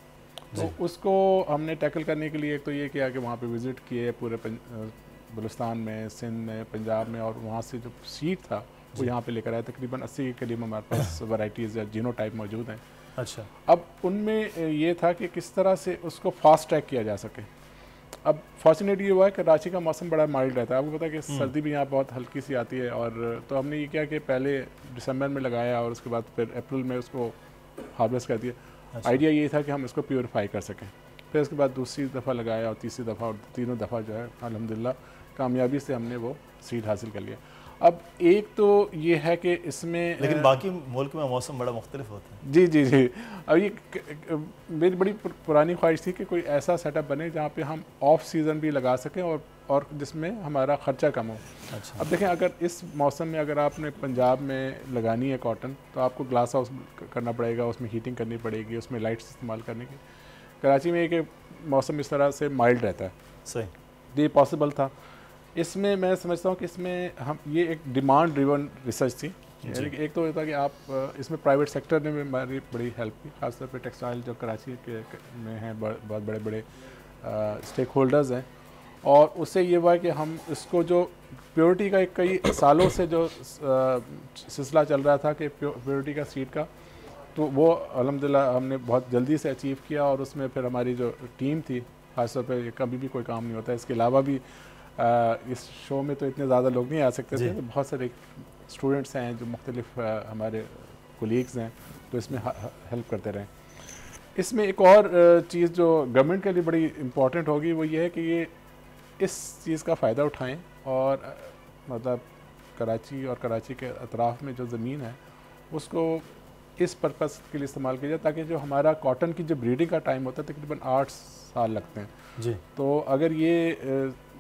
तो उसको हमने टैकल करने के लिए एक तो ये किया कि वहाँ पे विज़िट किए पूरे बलूचिस्तान में, सिंध में, पंजाब में, और वहाँ से जो सीड था वो यहाँ पे लेकर आए। तकरीबन 80 के करीब हमारे पास वैराइटीज़ या जीनोटाइप मौजूद हैं। अच्छा, अब उनमें ये था कि किस तरह से उसको फास्ट ट्रैक किया जा सके। अब फॉर्चुनेट ये हुआ है कराची का मौसम बड़ा माइल्ड रहता है, आपको पता है कि सर्दी भी यहाँ बहुत हल्की सी आती है, और तो हमने ये किया कि पहले दिसंबर में लगाया और उसके बाद फिर अप्रैल में उसको हार्वेस्ट कर दिया। अच्छा। आइडिया ये था कि हम इसको प्योरीफाई कर सकें। फिर उसके बाद दूसरी दफ़ा लगाया और तीसरी दफ़ा और तीनों दफ़ा जो है अल्हम्दुलिल्लाह कामयाबी से हमने वो सीड हासिल कर लिया। अब एक तो ये है कि इसमें लेकिन बाकी मुल्क में मौसम बड़ा मुख्तलिफ होता है। जी जी जी। अब ये मेरी बड़ी पुरानी ख्वाहिश थी कि कोई ऐसा सेटअप बने जहाँ पे हम ऑफ सीज़न भी लगा सकें और जिसमें हमारा ख़र्चा कम हो। अच्छा। अब देखें, अगर इस मौसम में अगर आपने पंजाब में लगानी है कॉटन तो आपको ग्लास हाउस करना पड़ेगा, उसमें हीटिंग करनी पड़ेगी, उसमें लाइट्स इस्तेमाल करने की। कराची में एक मौसम इस तरह से माइल्ड रहता है, सही, ये पॉसिबल था। इसमें मैं समझता हूँ कि इसमें हम ये एक डिमांड ड्रिवन रिसर्च थी। एक तो ये था कि आप इसमें प्राइवेट सेक्टर ने भी हमारी बड़ी हेल्प की, खासतौर पे टेक्सटाइल जो कराची के में हैं बहुत बड़े बड़े स्टेक होल्डर्स हैं, और उससे ये हुआ कि हम इसको जो प्योरिटी का एक कई सालों से जो सिलसिला चल रहा था कि प्योरिटी का सीड का, तो वो अल्हम्दुलिल्लाह हमने बहुत जल्दी से अचीव किया। और उसमें फिर हमारी जो टीम थी, खासतौर पे कभी भी कोई काम नहीं होता, इसके अलावा भी इस शो में तो इतने ज़्यादा लोग नहीं आ सकते थे, तो बहुत सारे स्टूडेंट्स हैं जो मुख्तलिफ हमारे कोलीग्स हैं तो इसमें हेल्प करते रहे। इसमें एक और चीज़ जो गवर्नमेंट के लिए बड़ी इम्पॉर्टेंट होगी वो ये है कि ये इस चीज़ का फ़ायदा उठाएं और मतलब कराची और कराची के अतराफ़ में जो ज़मीन है उसको इस पर्पज़ के लिए इस्तेमाल किया जाए, ताकि जो हमारा कॉटन की जो ब्रीडिंग का टाइम होता है तकरीबन 8 साल लगते हैं जी। तो अगर ये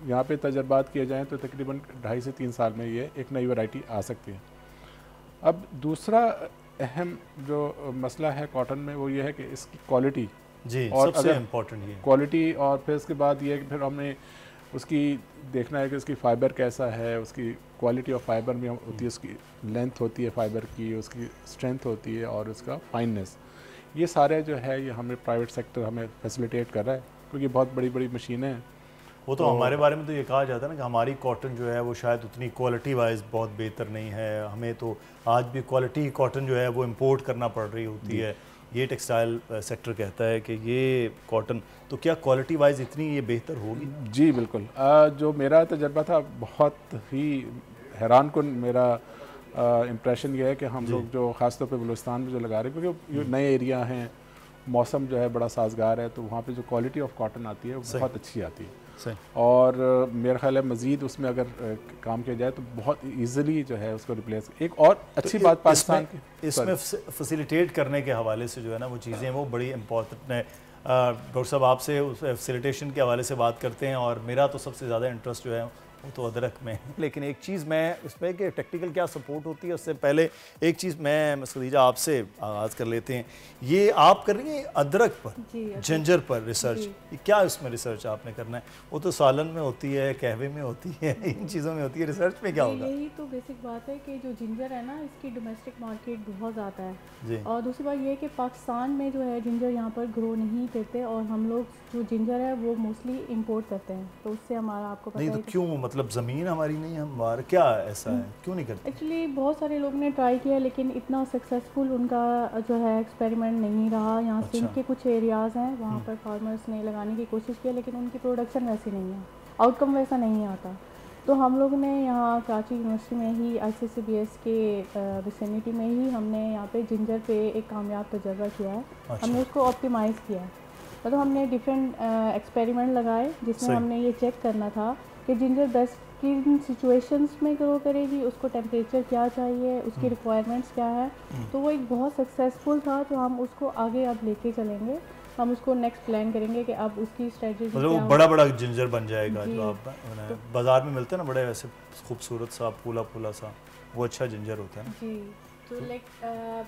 यहाँ पे तजर्बात किए जाएँ तो तकरीबन 2.5 से 3 साल में ये एक नई वैरायटी आ सकती है। अब दूसरा अहम जो मसला है कॉटन में वो ये है कि इसकी क्वालिटी जी, और सबसे इम्पोर्टेंट ये क्वालिटी, और फिर इसके बाद ये कि फिर हमें उसकी देखना है कि उसकी फ़ाइबर कैसा है, उसकी क्वालिटी ऑफ फाइबर में होती है, उसकी लेंथ होती है फाइबर की, उसकी स्ट्रेंथ होती है और उसका फाइननेस। ये सारे जो है ये हमें प्राइवेट सेक्टर हमें फैसिलिटेट कर रहा है, क्योंकि बहुत बड़ी बड़ी मशीनें हैं। वो तो हमारे बारे में तो ये कहा जाता है ना कि हमारी कॉटन जो है वो शायद उतनी क्वालिटी वाइज बहुत बेहतर नहीं है, हमें तो आज भी क्वालिटी कॉटन जो है वो इंपोर्ट करना पड़ रही होती है। ये टेक्सटाइल सेक्टर कहता है कि ये कॉटन, तो क्या क्वालिटी वाइज इतनी ये बेहतर होगी? जी बिल्कुल। जो मेरा तजर्बा था बहुत ही हैरान कुन मेरा इम्प्रेशन ये है कि हम लोग जो ख़ासतौर पे बलूचिस्तान में जो लगा रहे हैं, क्योंकि ये नए एरिया हैं, मौसम जो है बड़ा साजगार है, तो वहाँ पे जो क्वालिटी ऑफ कॉटन आती है वो बहुत अच्छी आती है। और मेरा ख्याल है मज़ीद उसमें अगर काम किया जाए तो बहुत इजीली जो है उसको रिप्लेस। एक और अच्छी बात पाकिस्तान की इसमें फैसिलिटेट करने के हवाले से जो है ना वो चीज़ें वो बड़ी इंपॉर्टेंट है। डॉक्टर साहब आपसे उस फैसिलिटेशन के हवाले से बात करते हैं, और मेरा तो सबसे ज़्यादा इंटरेस्ट जो है वो तो अदरक में है। लेकिन एक चीज़ मैं इसमें कि टेक्निकल क्या सपोर्ट होती है, उससे पहले एक चीज़ मैं खदीजा आपसे आगाज़ कर लेते हैं। ये आप कर रही हैं अदरक पर, जिंजर पर रिसर्च, ये क्या इसमें रिसर्च आपने करना है? वो तो सालन में होती है, कहवे में होती है, इन चीज़ों में होती है, रिसर्च में क्या होगा? यही तो बेसिक बात है कि जो जिंजर है ना इसकी डोमेस्टिक मार्केट बहुत ज़्यादा है जी। और दूसरी बात ये है कि पाकिस्तान में जो है जिंजर यहाँ पर ग्रो नहीं करते, और हम लोग जो जिंजर है वो मोस्टली इम्पोर्ट करते हैं, तो उससे हमारा आपको पता नहीं, तो क्यों, मतलब ज़मीन हमारी नहीं है, हमारा क्या ऐसा है, क्यों नहीं करते? एक्चुअली बहुत सारे लोग ने ट्राई किया लेकिन इतना सक्सेसफुल उनका जो है एक्सपेरिमेंट नहीं रहा। यहाँ सिंध के कुछ एरियाज़ हैं वहाँ पर फार्मर्स ने लगाने की कोशिश की, लेकिन उनकी प्रोडक्शन वैसी नहीं है, आउटकम वैसा नहीं आता। तो हम लोग ने यहाँ कराची यूनिवर्सिटी में ही ICCBS के विसिनिटी में ही हमने यहाँ पे जिंजर पे एक कामयाब तजर्बा किया है। हमने उसको ऑप्टिमाइज़ किया है, मतलब हमने डिफरेंट एक्सपेरिमेंट लगाए जिसमें हमने ये चेक करना था कि जिंजर बेस्ट किन सिचुएशंस में ग्रो करेगी, उसको टेम्परेचर क्या चाहिए, उसकी रिक्वायरमेंट्स क्या है। तो वो एक बहुत सक्सेसफुल था, तो हम उसको आगे अब लेके चलेंगे, हम उसको नेक्स्ट प्लान करेंगे कि अब उसकी स्ट्रेटजी मतलब वो बड़ा बड़ा जिंजर बन जाएगा जो आप बाजार में मिलते हैं ना, बड़े वैसे खूबसूरत सा फूला फूला सा, वो अच्छा जिंजर होता है ना जी। तो लाइक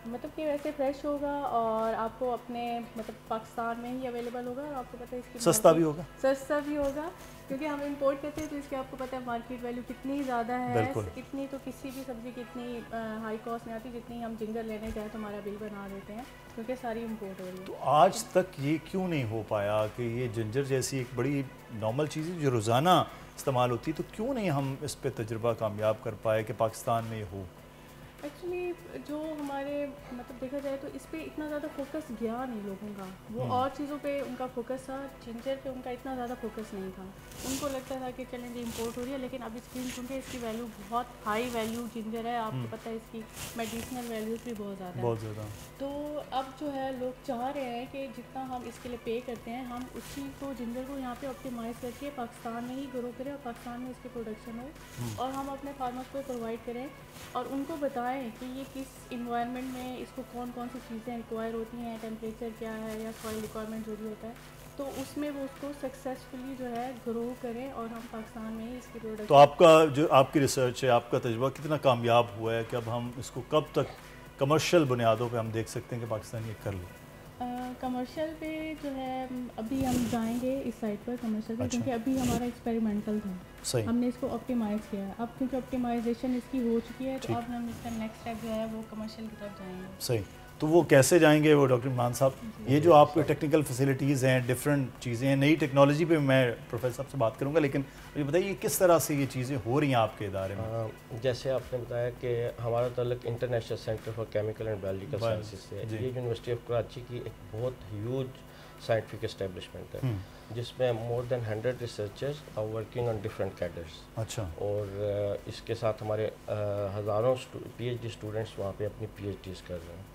मतलब कि वैसे फ्रेश होगा और आपको अपने मतलब पाकिस्तान में ही अवेलेबल होगा और आपको पता है इसकी सस्ता भी होगा, सस्ता भी होगा क्योंकि हम इंपोर्ट करते हैं, तो इसकी आपको पता है मार्केट वैल्यू कितनी ज़्यादा है। इतनी तो किसी भी सब्ज़ी की इतनी हाई कॉस्ट नहीं आती जितनी हम जिंजर लेने जाए तो हमारा बिल बना देते हैं, क्योंकि सारी इंपोर्ट हो रही है। तो आज तक ये क्यों नहीं हो पाया कि ये जिंजर जैसी एक बड़ी नॉर्मल चीज़ है जो रोज़ाना इस्तेमाल होती है, तो क्यों नहीं हम इस पे तजुर्बा कामयाब कर पाए कि पाकिस्तान में ये हो? एक्चुअली जो हमारे मतलब देखा जाए तो इस पे इतना ज़्यादा फोकस गया नहीं लोगों का, वो और चीज़ों पे उनका फोकस था, जिंजर पे उनका इतना ज़्यादा फोकस नहीं था। उनको लगता था कि चलें जी इंपोर्ट हो रही है, लेकिन अब इसकी क्योंकि इसकी वैल्यू बहुत हाई वैल्यू जिंजर है, आपको पता है इसकी मेडिसिनल वैल्यूज़ भी बहुत ज़्यादा है। तो अब जो है लोग चाह रहे हैं कि जितना हम इसके लिए पे करते हैं हम उसी को जिंजर को यहाँ पे ऑप्टिमाइज़ करके पाकिस्तान में ही ग्रो करें और पाकिस्तान में इसकी प्रोडक्शन हो और हम अपने फार्मर्स को प्रोवाइड करें और उनको बताएं कि ये किस इन्वायरमेंट में इसको कौन कौन सी चीज़ें रिक्वायर होती हैं, टेम्परेचर क्या है या सॉइल रिक्वायरमेंट जो भी होता है, तो उसमें वो उसको सक्सेसफुली जो है ग्रो करें और हम पाकिस्तान में ही इसकी प्रोडक्ट। तो आपका जो आपकी रिसर्च है, आपका तजुर्बा कितना कामयाब हुआ है कि अब हम इसको कब तक कमर्शियल बुनियादों पे हम देख सकते हैं कि पाकिस्तान ये कर ले? कमर्शियल पे जो है अभी हम जाएंगे इस साइड पर कमर्शियल पे, क्योंकि अभी हमारा एक्सपेरिमेंटल था, सही। हमने इसको ऑप्टिमाइज़ किया है। अब क्योंकि ऑप्टिमाइजेशन इसकी हो चुकी है तो अब हम इसका नेक्स्ट स्टेप जो है वो कमर्शियल की तरफ जाएंगे। सही। तो वो कैसे जाएंगे वो डॉक्टर इमरान साहब? ये जो आपके टेक्निकल फैसिलिटीज़ हैं, डिफरेंट चीज़ें हैं, नई टेक्नोलॉजी पे मैं प्रोफेसर साहब से बात करूंगा, लेकिन मुझे बताइए किस तरह से ये चीज़ें हो रही हैं आपके इदारे में? जैसे आपने बताया कि हमारा ताल्लुक international centre for chemical and biological sciences से है। ये यूनिवर्सिटी ऑफ कराची की एक बहुत ह्यूज साइंटिफिक एस्टेब्लिशमेंट है जिसमें more than 100 researchers are working on different cadres. अच्छा। और इसके साथ हमारे हज़ारों PhD स्टूडेंट्स वहाँ पे अपनी PhDs कर रहे हैं।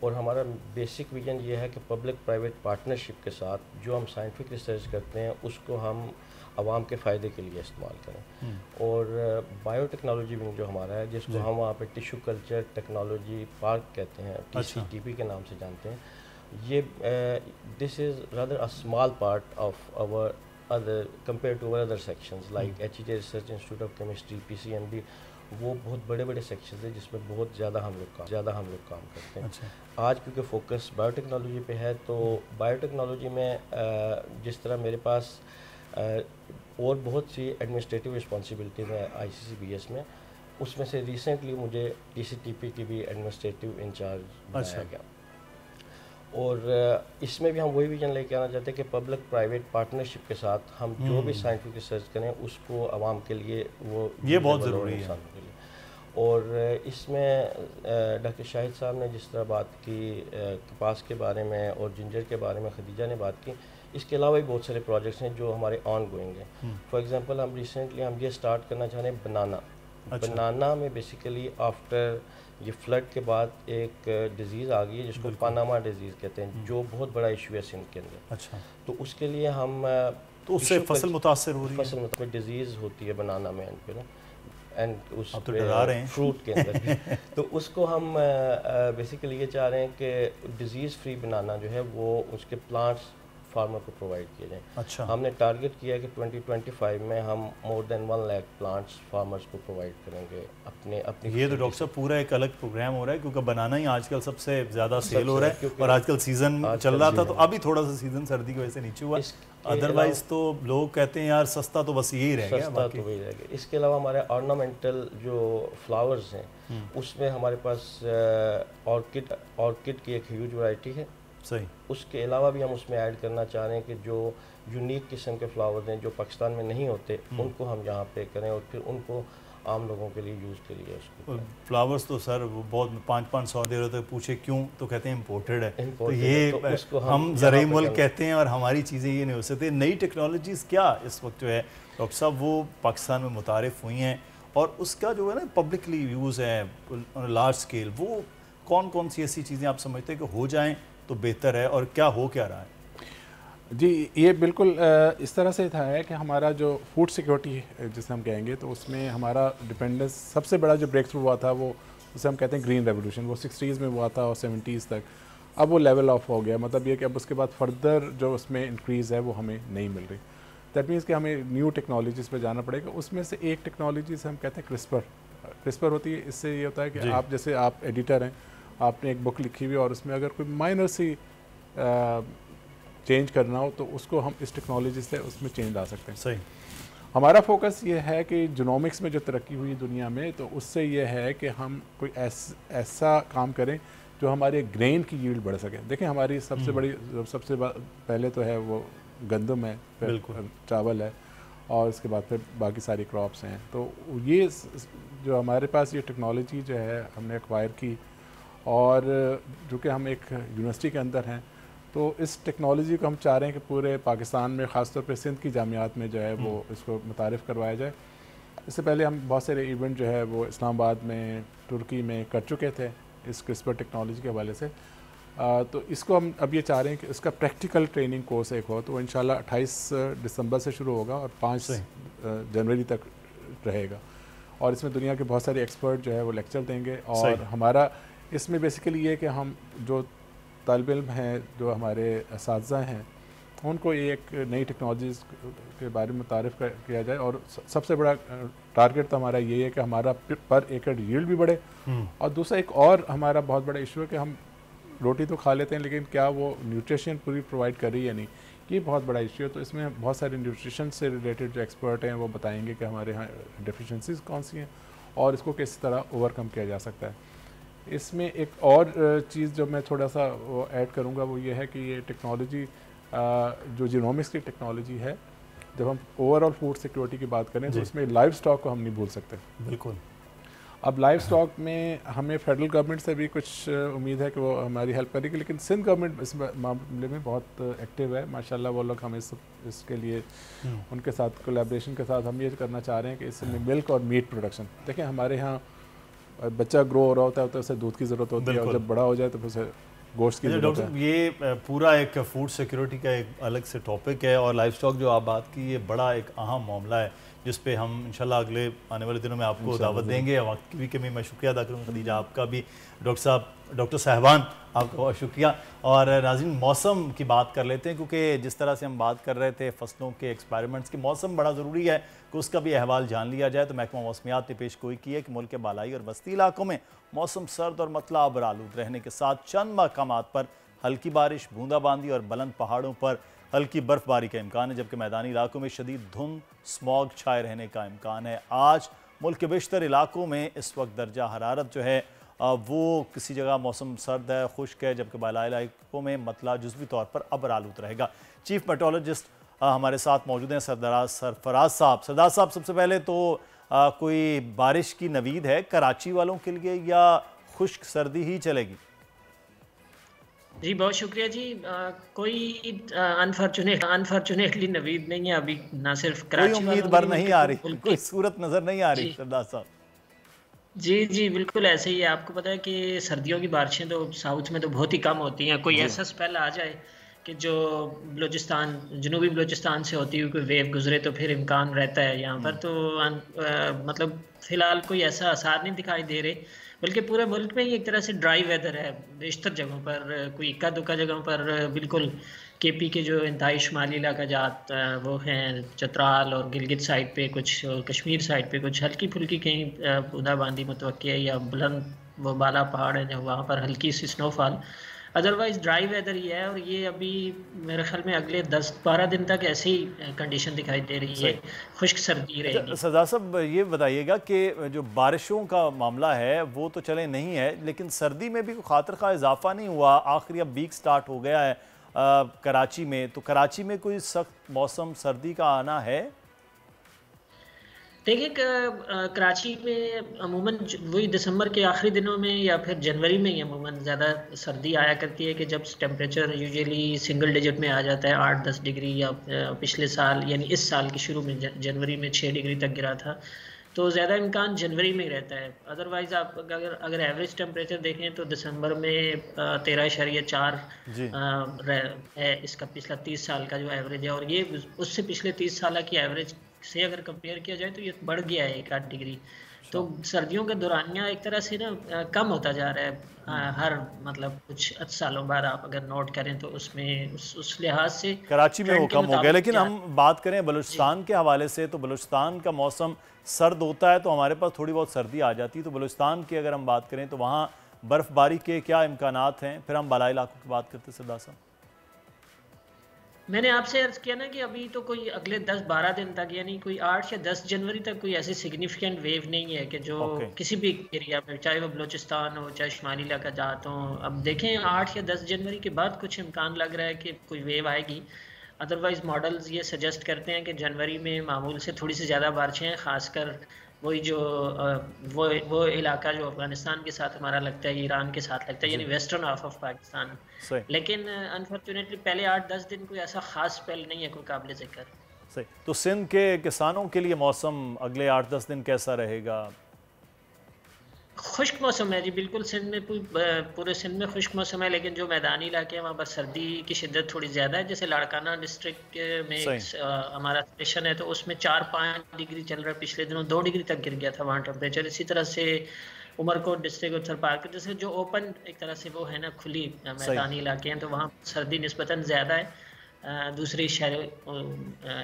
और हमारा बेसिक विजन ये है कि पब्लिक प्राइवेट पार्टनरशिप के साथ जो हम साइंटिफिक रिसर्च करते हैं उसको हम आवाम के फ़ायदे के लिए इस्तेमाल करें। और बायोटेक्नोलॉजी विंग जो हमारा है, जिसको हम वहाँ पे टिश्यू कल्चर टेक्नोलॉजी पार्क कहते हैं, TCTP के नाम से जानते हैं, ये this is rather a small part of our other compare to our other sections like HEJ research institute of chemistry, PCMB, वो बहुत बड़े बड़े सेक्शन है जिसमें बहुत ज़्यादा हम लोग काम करते हैं। अच्छा। आज क्योंकि फोकस बायोटेक्नोलॉजी पे है, तो बायोटेक्नोलॉजी में जिस तरह मेरे पास और बहुत सी एडमिनिस्ट्रेटिव रिस्पॉन्सिबिलिटीज़ हैं ICCBS में, उसमें से रिसेंटली मुझे TCTP की भी एडमिनिस्ट्रेटिव इंचार्ज बनाया गया। और इसमें भी हम वही विजन लेके आना चाहते हैं कि पब्लिक प्राइवेट पार्टनरशिप के साथ हम जो भी साइंटिफिक रिसर्च करें उसको आवाम के लिए वो ये बहुत ज़रूरी है। और इसमें डॉक्टर शाहिद साहब ने जिस तरह बात की कपास के बारे में और जिंजर के बारे में खदीजा ने बात की, इसके अलावा भी बहुत सारे प्रोजेक्ट्स हैं जो हमारे ऑन गोइंग हैं। फॉर एग्जांपल हम रिसेंटली ये स्टार्ट करना चाह रहे हैं बनाना। अच्छा। बनाना में बेसिकली आफ्टर ये फ्लड के बाद एक डिजीज़ आ गई है जिसको पानामा डिजीज़ कहते हैं, जो बहुत बड़ा इशू है सिंध के अंदर। अच्छा। तो उसके लिए हम तो उससे फसल मुतासर हो रही है। फसल में डिजीज़ होती है बनाना में एंड उस तो डरा रहे हैं फ्रूट के अंदर तो उसको हम बेसिकली ये चाह रहे हैं कि डिजीज़ फ्री बनाना जो है वो उसके प्लांट्स फार्मर को प्रोवाइड किए जाएँ। अच्छा। हमने टारगेट किया है कि 2025 में हम more than 1 lakh plants farmers को प्रोवाइड करेंगे अपने। ये तो डॉक्टर साहब पूरा एक अलग प्रोग्राम हो रहा है, क्योंकि बनाना ही आजकल सबसे ज़्यादा सेल हो रहा है और आजकल सीज़न चल रहा था, तो अभी थोड़ा सा सीज़न सर्दी की वजह से नीचे हुआ, अदरवाइज तो लोग कहते हैं यार सस्ता तो बस यही रह गया। इसके अलावा हमारे ऑर्नामेंटल जो फ्लावर्स हैं उसमें हमारे पास ऑर्किड की एक ह्यूज वैरायटी है। सही। उसके अलावा भी हम उसमें ऐड करना चाह रहे हैं कि जो यूनिक किस्म के फ्लावर्स हैं जो पाकिस्तान में नहीं होते उनको हम यहाँ पे करें और फिर उनको आम लोगों के लिए यूज़ के लिए उसको। फ्लावर्स तो सर वो बहुत 500-500 दे रहे थे, पूछे क्यों तो कहते हैं इम्पोर्टेड है। तो Imported ये है, तो उसको हम ज़राई मुल्क कहते हैं और हमारी चीज़ें ये नहीं हो सकती। नई टेक्नोलॉजीज़ क्या इस वक्त जो है डॉक्टर साहब वो पाकिस्तान में मुतारिफ हुई हैं और उसका जो है ना पब्लिकली यूज़ है लार्ज स्केल, वो कौन कौन सी ऐसी चीज़ें आप समझते हैं कि हो जाएँ तो बेहतर है और क्या हो क्या रहा है? जी, ये बिल्कुल इस तरह से था है कि हमारा जो फूड सिक्योरिटी जिसे हम कहेंगे तो उसमें हमारा डिपेंडेंस सबसे बड़ा जो ब्रेक थ्रू हुआ था वो उसे हम कहते हैं ग्रीन रेवोल्यूशन, वो 60s में हुआ था और 70s तक। अब वो लेवल ऑफ हो गया, मतलब ये कि अब उसके बाद फर्दर जो उसमें इंक्रीज़ है वो हमें नहीं मिल रही। दैट मीन्स कि हमें न्यू टेक्नोलॉजीज़ पे जाना पड़ेगा। उसमें से एक टेक्नोलॉजी से हम कहते हैं क्रिस्पर होती है। इससे ये होता है कि आप जैसे आप एडिटर हैं, आपने एक बुक लिखी हुई और उसमें अगर कोई माइनर सी चेंज करना हो तो उसको हम इस टेक्नोलॉजी से उसमें चेंज ला सकते हैं। सही। हमारा फोकस ये है कि जीनोमिक्स में जो तरक्की हुई दुनिया में तो उससे ये है कि हम कोई ऐसा काम करें जो हमारे ग्रेन की यील्ड बढ़ सके। देखें हमारी सबसे बड़ी पहले तो है वो गंदम है, फिर चावल है और उसके बाद फिर बाकी सारी क्रॉप्स हैं। तो ये जो हमारे पास ये टेक्नोलॉजी जो है हमने एक्वायर की और जो कि हम एक यूनिवर्सिटी के अंदर हैं तो इस टेक्नोलॉजी को हम चाह रहे हैं कि पूरे पाकिस्तान में ख़ासतौर पे सिंध की जामियात में जो है वो इसको मुतारिफ़ करवाया जाए। इससे पहले हम बहुत सारे इवेंट जो है वो इस्लामाबाद में, तुर्की में कर चुके थे इस क्रिस्पर टेक्नोलॉजी के हवाले से। तो इसको हम अब ये चाह रहे हैं कि इसका प्रैक्टिकल ट्रेनिंग कोर्स एक हो, तो वो इंशाल्लाह 28 दिसंबर से शुरू होगा और 5 जनवरी तक रहेगा और इसमें दुनिया के बहुत सारे एक्सपर्ट जो है वो लेक्चर देंगे। और हमारा इसमें बेसिकली ये कि हम जो तालिब इल्म हैं, जो हमारे असातिज़ा हैं, उनको एक नई टेक्नोलॉजीज़ के बारे में तारीफ़ किया जाए। और सबसे बड़ा टारगेट तो हमारा ये है कि हमारा पर एकड़ यील्ड भी बढ़े और दूसरा एक और हमारा बहुत बड़ा इशू है कि हम रोटी तो खा लेते हैं लेकिन क्या वो न्यूट्रिशन पूरी प्रोवाइड कर रही है नहीं, ये बहुत बड़ा इशू है। तो इसमें बहुत सारे न्यूट्रिशन से रिलेटेड जो एक्सपर्ट हैं वो बताएंगे कि हमारे यहाँ डेफिशिएंसीज कौन सी हैं और इसको किस तरह ओवरकम किया जा सकता है। इसमें एक और चीज़ जो मैं थोड़ा सा वो ऐड करूँगा वो ये है कि ये टेक्नोलॉजी जो जीनोमिक्स की टेक्नोलॉजी है, जब हम ओवरऑल फूड सिक्योरिटी की बात करें तो इसमें लाइव स्टॉक को हम नहीं भूल सकते। बिल्कुल। अब लाइव स्टॉक में हमें फेडरल गवर्नमेंट से भी कुछ उम्मीद है कि वो हमारी हेल्प करेगी, लेकिन सिंध गवर्नमेंट इस मामले में बहुत एक्टिव है माशाल्लाह। वो लोग हमें इसके लिए उनके साथ कोलैबोरेशन के साथ हम ये करना चाह रहे हैं कि इसमें मिल्क और मीट प्रोडक्शन, देखें हमारे यहाँ बच्चा ग्रो हो रहा होता है तो उसे दूध की ज़रूरत होती है और जब बड़ा हो जाए तो फिर उसे गोश्त की ज़रूरत है। ये पूरा एक फूड सिक्योरिटी का एक अलग से टॉपिक है और लाइफ स्टॉक जो आप बात की ये बड़ा एक अहम मामला है जिस पे हम इंशाल्लाह अगले आने वाले दिनों में आपको दावत देंगे। वक्त की भी कमी, मैं शुक्रिया अदा करूँगा खदीजा आपका भी, डॉक्टर साहबान आपका बहुत शुक्रिया। और नाज़रीन मौसम की बात कर लेते हैं क्योंकि जिस तरह से हम बात कर रहे थे फसलों के एक्सपेरिमेंट्स की, मौसम बड़ा ज़रूरी है कि उसका भी अहवाल जान लिया जाए। तो महकमा मौसमियात ने पेश गोई की है कि मुल्क के बालाई और बस्ती इलाकों में मौसम सर्द और मतला आलूद रहने के साथ चंद मकामात पर हल्की बारिश, बूंदाबांदी और बुलंद पहाड़ों पर हल्की बर्फबारी का इम्कान है, जबकि मैदानी इलाकों में शदीद धुंध, स्मॉग छाए रहने का इम्कान है। आज मुल्क के बेशतर इलाकों में इस वक्त दर्जा हरारत जो है वो किसी जगह मौसम सर्द है, खुश्क है, जबकि बालाई इलाकों में मतला जुज़वी तौर पर अबर आलूद रहेगा। चीफ मेट्रोलॉजिस्ट हमारे साथ मौजूद हैं सरफराज साहब। सरदार साहब, सबसे पहले तो कोई बारिश की नवीद है कराची वालों के लिए या खुश्क सर्दी ही चलेगी? जी बहुत शुक्रिया जी। कोई अनफॉर्चुनेटली नवीद नहीं है अभी, ना सिर्फ कराची कोई उम्मीद भर नहीं आ रही, कोई सूरत नजर नहीं आ रही सरदार साहब। जी बिल्कुल ऐसे ही है। आपको पता है कि सर्दियों की बारिशें तो साउथ में तो बहुत ही कम होती हैं। कोई ऐसा स्पेल आ जाए कि जो बलूचिस्तान, जनूबी बलूचिस्तान से होती हुई कोई वेव गुजरे तो फिर इम्कान रहता है यहाँ पर। तो मतलब फ़िलहाल कोई ऐसा आसार नहीं दिखाई दे रहे, बल्कि पूरे मुल्क में ही एक तरह से ड्राई वेदर है। बेशतर जगहों पर, कोई इक्का दुक्का जगहों पर बिल्कुल केपी के जो इंतहाई शुमाली इलाका जात वो हैं, चतराल और गिलगित साइड पे कुछ, कश्मीर साइड पे कुछ हल्की फुल्की कहीं बूंदाबांदी मुतवक्की है, या बुलंद वो बाला पहाड़ है जो वहाँ पर हल्की सी स्नोफॉल। अदरवाइज ड्राई वेदर ही है और ये अभी मेरे ख्याल में अगले 10-12 दिन तक ऐसी ही कंडीशन दिखाई दे रही है, खुश्क सर्दी रहेगी। सरदार साहब ये बताइएगा कि जो बारिशों का मामला है वो तो चले नहीं है, लेकिन सर्दी में भी कोई खातिर खा इजाफा नहीं हुआ। आखिरी अब वीक स्टार्ट हो गया है कराची में, तो कराची में कोई सख्त मौसम सर्दी का आना है? देखिए कराची में अमूमन वही दिसंबर के आखिरी दिनों में या फिर जनवरी में ही अमूमन ज़्यादा सर्दी आया करती है कि जब टेम्परेचर यूजुअली सिंगल डिजिट में आ जाता है 8-10 डिग्री, या पिछले साल यानी इस साल के शुरू में जनवरी में 6 डिग्री तक गिरा था, तो ज़्यादा इम्कान जनवरी में ही रहता है। अदरवाइज़ आप अगर एवरेज टेम्परेचर देखें तो दिसंबर में 13.4 है इसका पिछला 30 साल का जो एवरेज है, और ये उससे पिछले 30 साल की एवरेज से अगर कंपेयर किया जाए तो ये बढ़ गया है 1-8 डिग्री। तो सर्दियों के दौरानिया एक तरह से ना कम होता जा रहा है हर मतलब कुछ सालों बाद आप अगर नोट करें तो उसमें उस लिहाज से कराची में वो कम हो गया। लेकिन हम बात करें बलूचिस्तान के हवाले से तो बलूचिस्तान का मौसम सर्द होता है तो हमारे पास थोड़ी बहुत सर्दी आ जाती है। तो बलूचिस्तान की अगर हम बात करें तो वहाँ बर्फ़बारी के क्या इम्कानात हैं? फिर हम बालाई इलाकों की बात करते हैं। सरदार साहब, मैंने आपसे अर्ज किया ना कि अभी तो कोई अगले 10-12 दिन तक यानी कोई 8 या 10 जनवरी तक कोई ऐसी सिग्निफिकेंट वेव नहीं है कि जो किसी भी एरिया में, चाहे वो बलूचिस्तान हो चाहे शुमाली इलाका जात हो। अब देखें 8 या 10 जनवरी के बाद कुछ इम्कान लग रहा है कि कोई वेव आएगी। अदरवाइज़ मॉडल्स ये सजेस्ट करते हैं कि जनवरी में मामूल से थोड़ी सी ज़्यादा बारिशें, ख़ासकर वही जो वो इलाका जो अफगानिस्तान के साथ हमारा लगता है, ईरान के साथ लगता है, यानी वेस्टर्न हाफ ऑफ पाकिस्तान। लेकिन अनफॉर्चुनेटली पहले 8-10 दिन कोई ऐसा खास स्पेल नहीं है कोई काबिल जिक्र। सही। तो सिंध के किसानों के लिए मौसम अगले 8-10 दिन कैसा रहेगा? खुश्क मौसम है जी, बिल्कुल सिंध में पूरे सिंध में खुश्क मौसम है, लेकिन जो मैदानी इलाके हैं वहाँ पर सर्दी की शिद्दत थोड़ी ज़्यादा है। जैसे लाड़काना डिस्ट्रिक्ट में हमारा स्टेशन है तो उसमें 4-5 डिग्री चल रहा है, पिछले दिनों 2 डिग्री तक गिर गया था वहाँ टेम्परेचर। इसी तरह से उमरकोट डिस्ट्रिक्ट उत्तर पार्क जैसे जो ओपन एक तरह से वो है ना खुली मैदानी इलाके हैं तो वहाँ सर्दी निस्बतन ज़्यादा है दूसरी शहरी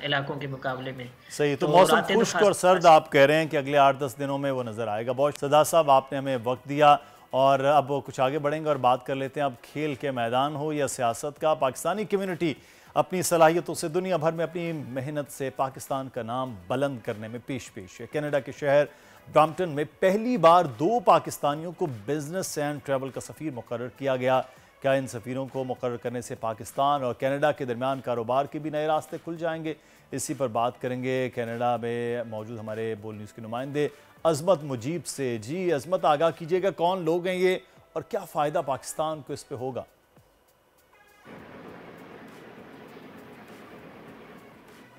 इलाकों के मुकाबले में। सही। तो मौसम खुश्क और सर्द आप कह रहे हैं कि अगले 8-10 दिनों में वो नज़र आएगा। बहुत सरदार साहब आपने हमें वक्त दिया और अब कुछ आगे बढ़ेंगे और बात कर लेते हैं अब खेल के मैदान हो या सियासत का। पाकिस्तानी कम्युनिटी अपनी सलाहियतों से दुनिया भर में अपनी मेहनत से पाकिस्तान का नाम बुलंद करने में पेश है। कनाडा के शहर ब्रैम्पटन में पहली बार 2 पाकिस्तानियों को बिजनेस एंड ट्रैवल का सफ़ीर मुकर्रर किया गया। क्या इन सफ़ीरों को मुकर्रर करने से पाकिस्तान और कनाडा के दरमियान कारोबार के भी नए रास्ते खुल जाएंगे? इसी पर बात करेंगे कनाडा में मौजूद हमारे बोल न्यूज़ के नुमाइंदे अजमत मुजीब से। जी अजमत, आगाह कीजिएगा कौन लोग हैं ये और क्या फ़ायदा पाकिस्तान को इस पे होगा?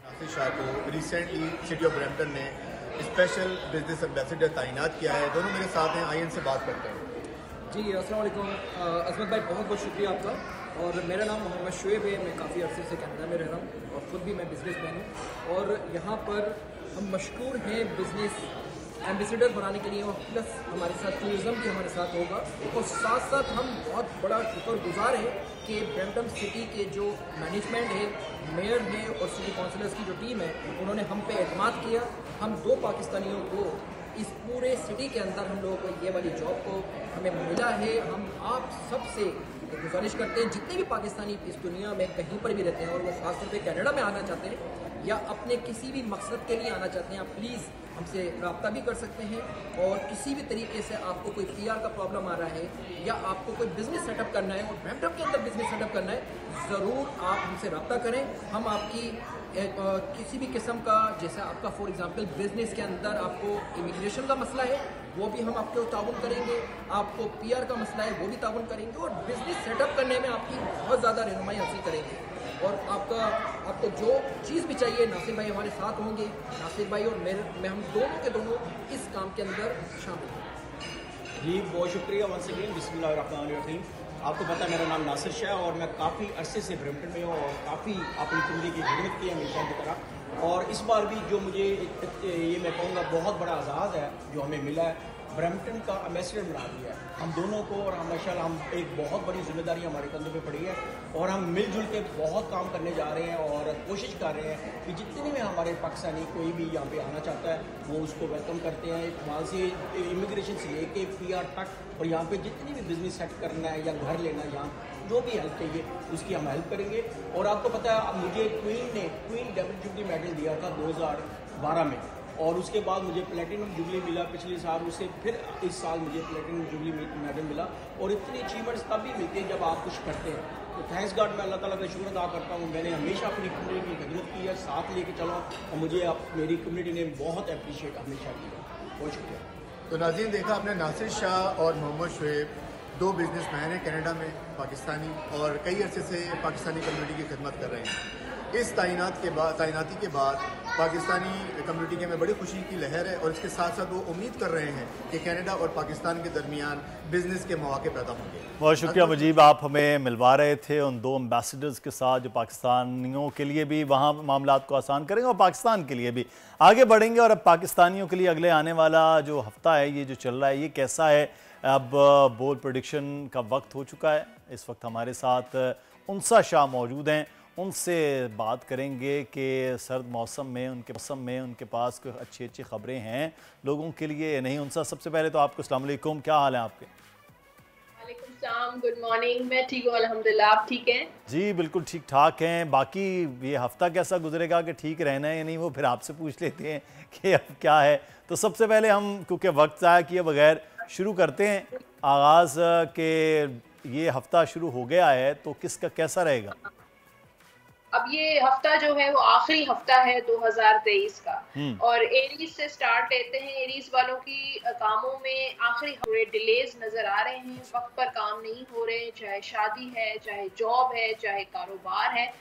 नासिर शाह को रिसेंटली सिटी ऑफ ब्रैम्पटन ने स्पेशल बिजनेस एम्बेसडर तैनात किया है। दोनों मेरे साथ हैं, आइए इनसे बात करते हैं। जी अस्सलाम वालेकुम अजमत भाई, बहुत बहुत शुक्रिया आपका। और मेरा नाम मोहम्मद शुएब है, मैं काफ़ी अरसे से कनाडा में रह रहा हूँ और ख़ुद भी मैं बिजनेसमैन हूँ। और यहाँ पर हम मशहूर हैं बिजनेस एम्बेसडर बनाने के लिए, और प्लस हमारे साथ टूरिज़म भी हमारे साथ होगा। और साथ साथ हम बहुत बड़ा शुक्रगुजार हैं कि ब्रैम्पटन सिटी के जो मैनेजमेंट है, मेयर है और सिटी काउंसिलर्स की जो टीम है, उन्होंने हम पे एतमाद किया। हम 2 पाकिस्तानियों को इस पूरे सिटी के अंदर हम लोगों को ये वाली जॉब को हमें मिला है। हम आप सबसे गुजारिश करते हैं जितने भी पाकिस्तानी इस दुनिया में कहीं पर भी रहते हैं और वो ख़ासतौर पे कनाडा में आना चाहते हैं या अपने किसी भी मकसद के लिए आना चाहते हैं, आप प्लीज़ हमसे रब्ता भी कर सकते हैं। और किसी भी तरीके से आपको कोई PR का प्रॉब्लम आ रहा है या आपको कोई बिज़नेस सेटअप करना है और ब्रैम्पटन के अंदर बिज़नेस सेटअप करना है, ज़रूर आप हमसे रब्ता करें। हम आपकी किसी भी किस्म का, जैसे आपका फॉर एग्जांपल बिजनेस के अंदर आपको इमिग्रेशन का मसला है वो भी हम आपको ताउन करेंगे, आपको PR का मसला है वो भी ताउन करेंगे और बिजनेस सेटअप करने में आपकी बहुत ज़्यादा रहनुमाई हासिल करेंगे। और आपको जो चीज़ भी चाहिए नासिर भाई हमारे साथ होंगे। नासिर भाई और मैं हम दोनों के दोनों इस काम के अंदर शामिल हैं। जी बहुत शुक्रिया वंस अगेन, बिस्मिल्लाहिर्रहमानिर्रहीम। आपको पता है मेरा नाम नासिर शाह और मैं काफ़ी अरसे से ब्रैम्पटन में हूँ और काफ़ी अपनी ज़िंदगी की खिदमत की है हमेशा की तरह। और इस बार भी जो मुझे ये मैं कहूँगा बहुत बड़ा एजाज़ है जो हमें मिला है, ब्रैम्पटन का एम्बेसडर बना दिया है हम दोनों को। और हम माशाल्लाह हम एक बहुत बड़ी जिम्मेदारी हमारे कंधों पे पड़ी है और हम मिलजुल के बहुत काम करने जा रहे हैं और कोशिश कर रहे हैं कि जितने भी हमारे पाकिस्तानी कोई भी यहाँ पे आना चाहता है वो उसको वेलकम करते हैं, वहाँ से इमिग्रेशन से लेके PR तक। और यहाँ पे जितनी भी बिजनेस सेट करना है या घर लेना है, यहाँ जो भी हेल्प चाहिए उसकी हम हेल्प करेंगे। और आपको पता है मुझे क्वीन डबल जुबली मेडल दिया था 2012 में और उसके बाद मुझे प्लेटिनम जुबली मिला पिछले साल, उससे फिर इस साल मुझे प्लेटिनम जुबली मेडल मिला। और इतनी अचीवमेंट्स तभी मिलती हैं जब आप कुछ करते हैं। तो थैंक्स गॉड, मैं अल्लाह ताला का शुक्र अदा करता हूँ। मैंने हमेशा अपनी कम्युनिटी की खिदमत की है, साथ लेके चला, और मुझे मेरी कम्युनिटी ने बहुत अप्रिशिएट हमेशा किया। बहुत शुक्रिया। तो नाज़रीन, देखा आपने नासिर शाह और मोहम्मद शुएब, दो बिजनेसमैन हैं कनाडा में, पाकिस्तानी, और कई अरसे से पाकिस्तानी कम्युनिटी की खिदमत कर रहे हैं। इस तैनाती के बाद पाकिस्तानी कम्युनिटी में बड़ी खुशी की लहर है, और इसके साथ साथ वो उम्मीद कर रहे हैं कि कनाडा और पाकिस्तान के दरमियान बिजनेस के मौके पैदा होंगे। बहुत शुक्रिया मुजीब, आप हमें मिलवा रहे थे उन दो एम्बेसडर्स के साथ जो पाकिस्तानियों के लिए भी वहाँ मामलात को आसान करेंगे और पाकिस्तान के लिए भी आगे बढ़ेंगे। और अब पाकिस्तानियों के लिए अगले आने वाला जो हफ्ता है, ये जो चल रहा है, ये कैसा है? अब बोर्ड प्रेडिक्शन का वक्त हो चुका है। इस वक्त हमारे साथ उनसा शाह मौजूद हैं, उनसे बात करेंगे कि सर्द मौसम में उनके पास कोई अच्छी अच्छी खबरें हैं लोगों के लिए या नहीं। उनसा, सबसे पहले तो आपको अस्सलाम वालेकुम, क्या हाल है आपके? वालेकुम सलाम, गुड मॉर्निंग। मैं ठीक हूँ अल्हम्दुलिल्लाह, आप ठीक हैं? जी बिल्कुल ठीक ठाक हैं। बाकी ये हफ्ता कैसा गुजरेगा कि ठीक रहना है या नहीं, वो फिर आपसे पूछ लेते हैं कि अब क्या है। तो सबसे पहले हम, क्योंकि वक्त ज़ाया किए बगैर शुरू करते हैं आगाज़ के, ये हफ्ता शुरू हो गया है तो किसका कैसा रहेगा? अब ये हफ्ता जो है वो आखिरी हफ्ता है 2023 का, और एरीज से स्टार्ट लेते हैं। एरीज वालों की कामों में आखिरी डिलेज नजर आ रहे हैं, वक्त पर काम नहीं हो रहे, चाहे शादी है, चाहे जॉब है, चाहे कारोबार है,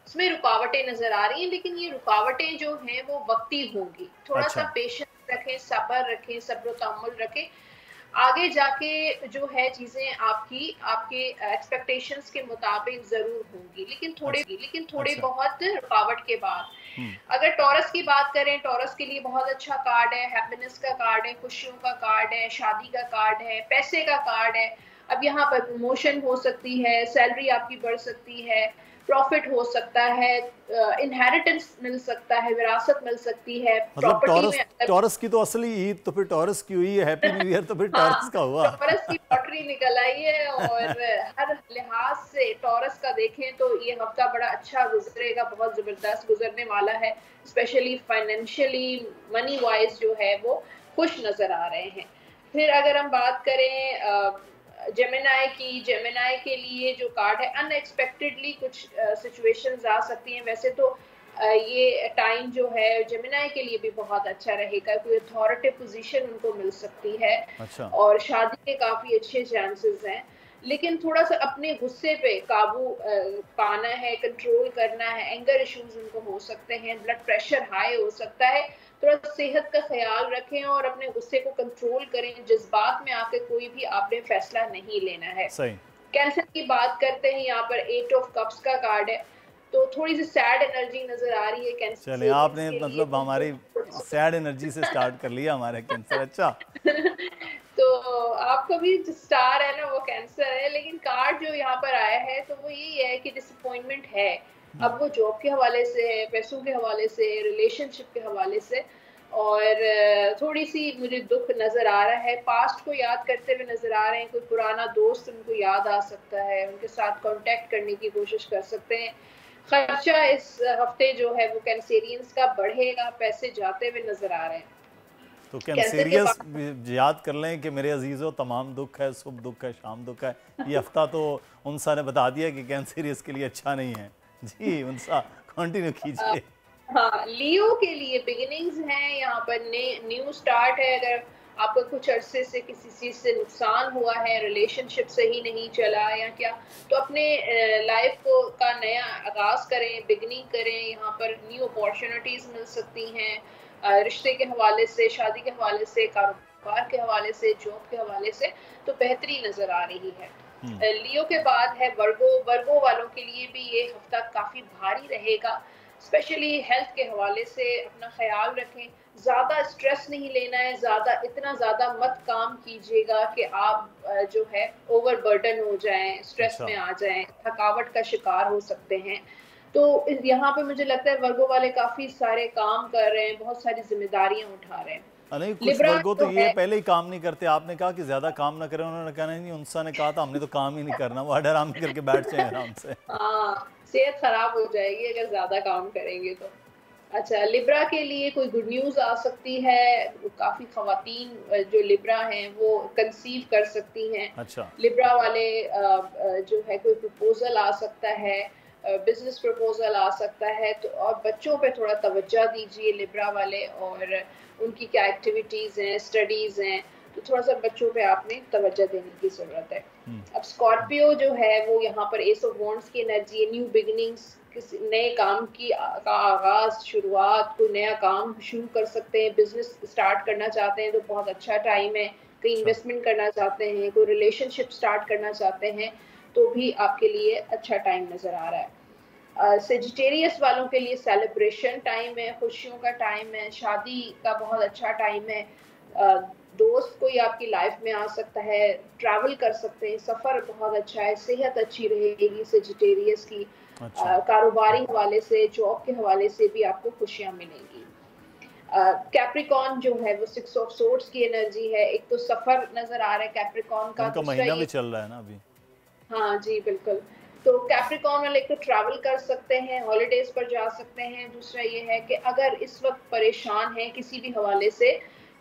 उसमें रुकावटें नजर आ रही हैं। लेकिन ये रुकावटें जो हैं वो वक्ती होंगी। थोड़ा सा पेशेंस रखें, सब्र रखें, सब्र तहम्मुल रखें। आगे जाके जो है चीजें आपके एक्सपेक्टेशंस के मुताबिक जरूर होंगी, लेकिन थोड़े बहुत रुकावट के बाद। अगर टॉरस की बात करें, टॉरस के लिए बहुत अच्छा कार्ड है, हैप्पीनेस का कार्ड है, खुशियों का कार्ड है, शादी का कार्ड है, पैसे का कार्ड है। अब यहाँ पर प्रमोशन हो सकती है, सैलरी आपकी बढ़ सकती है, प्रॉफिट हो सकता है, इनहेरिटेंस मिल सकता है, विरासत मिल सकती है। मतलब टॉरस की तो असली ईद तो फिर टॉरस की हुई है, हैप्पी न्यू ईयर तो फिर टॉरस का हुआ। टॉरस की लॉटरी निकल आई है, और हर लिहाज से टॉरस का देखें तो ये हफ्ता बड़ा अच्छा गुजरेगा, बहुत जबरदस्त गुजरने वाला है। स्पेशली फाइनेंशियली, मनी वाइज जो है वो खुश नजर आ रहे हैं। फिर अगर हम बात करें जेमिनाई के लिए जो कार्ड है, अनएक्सपेक्टेडली कुछ सिचुएशंस आ सकती हैं। वैसे तो ये टाइम जो है जेमिनाई के लिए भी बहुत अच्छा रहेगा, कोई अथॉरिटी पोजीशन उनको मिल सकती है। अच्छा। और शादी के काफी अच्छे चांसेस हैं, लेकिन थोड़ा सा अपने गुस्से पे काबू पाना है, कंट्रोल करना है। एंगर इश्यूज उनको हो सकते हैं, ब्लड प्रेशर हाई हो सकता है। थोड़ा सेहत का ख्याल रखें और अपने गुस्से को कंट्रोल करें। जज्बात में आके कोई भी आपने फैसला नहीं लेना है। सही। कैंसर की बात करते हैं, यहाँ पर 8 ऑफ कप्स का कार्ड है, तो थोड़ी सी सैड एनर्जी नजर आ रही है कैंसर। चलिए, आपने मतलब हमारी सैड एनर्जी से स्टार्ट कर लिया हमारे कैंसर। अच्छा। तो आपका भी स्टार है ना, वो कैंसर है, लेकिन कार्ड जो यहाँ पर आया है तो वो यही है कि डिसअपॉइंटमेंट है। अब वो जॉब के हवाले से है, पैसों के हवाले से, रिलेशनशिप के हवाले से, और थोड़ी सी मुझे दुख नजर आ रहा है। पास्ट को याद करते हुए नजर आ रहे हैं, कोई पुराना दोस्त उनको याद आ सकता है, उनके साथ कांटेक्ट करने की कोशिश कर सकते हैं। खर्चा इस हफ्ते जो है वो कैंसेरियंस का बढ़ेगा, पैसे जाते हुए नजर आ रहे हैं। तो कैंसेरियस याद कर लें कि मेरे अजीजों, तमाम दुख है, सुबह दुख है, शाम दुख है। ये हफ्ता तो उनसा ने बता दिया कि कैंसेरियस के लिए अच्छा नहीं है। जी उनसा कंटिन्यू कीजिए। हाँ, लियो के लिए बिगिनिंग्स हैं, यहाँ पर न्यू स्टार्ट है। अगर आपको कुछ अरसे से किसी चीज़ से नुकसान हुआ है, रिलेशनशिप सही नहीं चला या क्या, तो अपने लाइफ को का नया आगाज़ करें, बिगनिंग करें। यहाँ पर न्यू अपॉर्चुनिटीज़ मिल सकती हैं, रिश्ते के हवाले से, शादी के हवाले से, कारोबार के हवाले से, जॉब के हवाले से, तो बेहतरी नज़र आ रही है। लियो के बाद है वर्गो वालों के लिए भी ये हफ्ता काफ़ी भारी रहेगा। स्पेशली हेल्थ के हवाले से अपना ख्याल रखें, ज़्यादा स्ट्रेस नहीं लेना है, इतना ज़्यादा मत काम कीजिएगा कि आप जो है ओवर बर्डन हो जाएं, स्ट्रेस में आ जाएं, थकावट का शिकार हो सकते हैं। तो यहाँ पे मुझे लगता है वर्गो वाले काफ़ी सारे काम कर रहे हैं, बहुत सारी जिम्मेदारियाँ उठा रहे हैं। नहीं, कुछ वर्गों तो ये पहले ही काम नहीं करते। आपने कहा कि ज्यादा काम ना करें, उन्होंने कहा नहीं, उनसा ने कहा था हमने तो काम ही नहीं करना, वो आराम करके बैठ जाए आराम से। हाँ, सेहत खराब हो जाएगी अगर ज्यादा काम करेंगे तो। अच्छा, लिब्रा के लिए कोई गुड न्यूज़ आ सकती है। काफ़ी ख़वातीन जो लिब्रा हैं वो कंसीव कर सकती हैं। अच्छा। लिब्रा वाले जो है कोई प्रपोज़ल आ सकता है, बिजनेस प्रपोज़ल आ सकता है। तो और बच्चों पे थोड़ा तवज्जो दीजिए लिब्रा वाले, और उनकी क्या एक्टिविटीज़ हैं, स्टडीज़ हैं, तो थोड़ा सा बच्चों पे आपने तवज्जो देने की ज़रूरत है। अब स्कॉर्पियो जो है वो यहाँ पर एस ऑफ वॉन्ड्स की एनर्जी है, न्यू बिगिनिंग्स, किसी नए काम का आगाज, शुरुआत, कोई नया काम शुरू कर सकते हैं, बिजनेस स्टार्ट करना चाहते हैं तो बहुत अच्छा टाइम है, कहीं इन्वेस्टमेंट करना चाहते हैं, कोई रिलेशनशिप स्टार्ट करना चाहते हैं तो भी आपके लिए अच्छा टाइम नज़र आ रहा है। सेजिटेरियस वालों के लिए सेलिब्रेशन टाइम है, खुशियों का टाइम है, शादी का बहुत अच्छा टाइम है, दोस्त कोई आपकी लाइफ में आ सकता है, ट्रैवल कर सकते हैं, सफ़र बहुत अच्छा है, सेहत अच्छी रहेगी सेजिटेरियस की। अच्छा। कारोबारी हवाले से, जॉब के हवाले से भी आपको खुशियाँ मिलेंगी। कैप्रिकॉन जो है वो 6 ऑफ सोर्ड्स की एनर्जी है। एक तो सफ़र नज़र आ रहा है कैप्रिकॉन का, उनका महीना भी चल रहा है ना अभी। हाँ जी बिल्कुल। तो कैप्रिकॉन वाले एक तो ट्रैवल कर सकते हैं, हॉलीडेज पर जा सकते हैं। दूसरा ये है कि अगर इस वक्त परेशान हैं किसी भी हवाले से,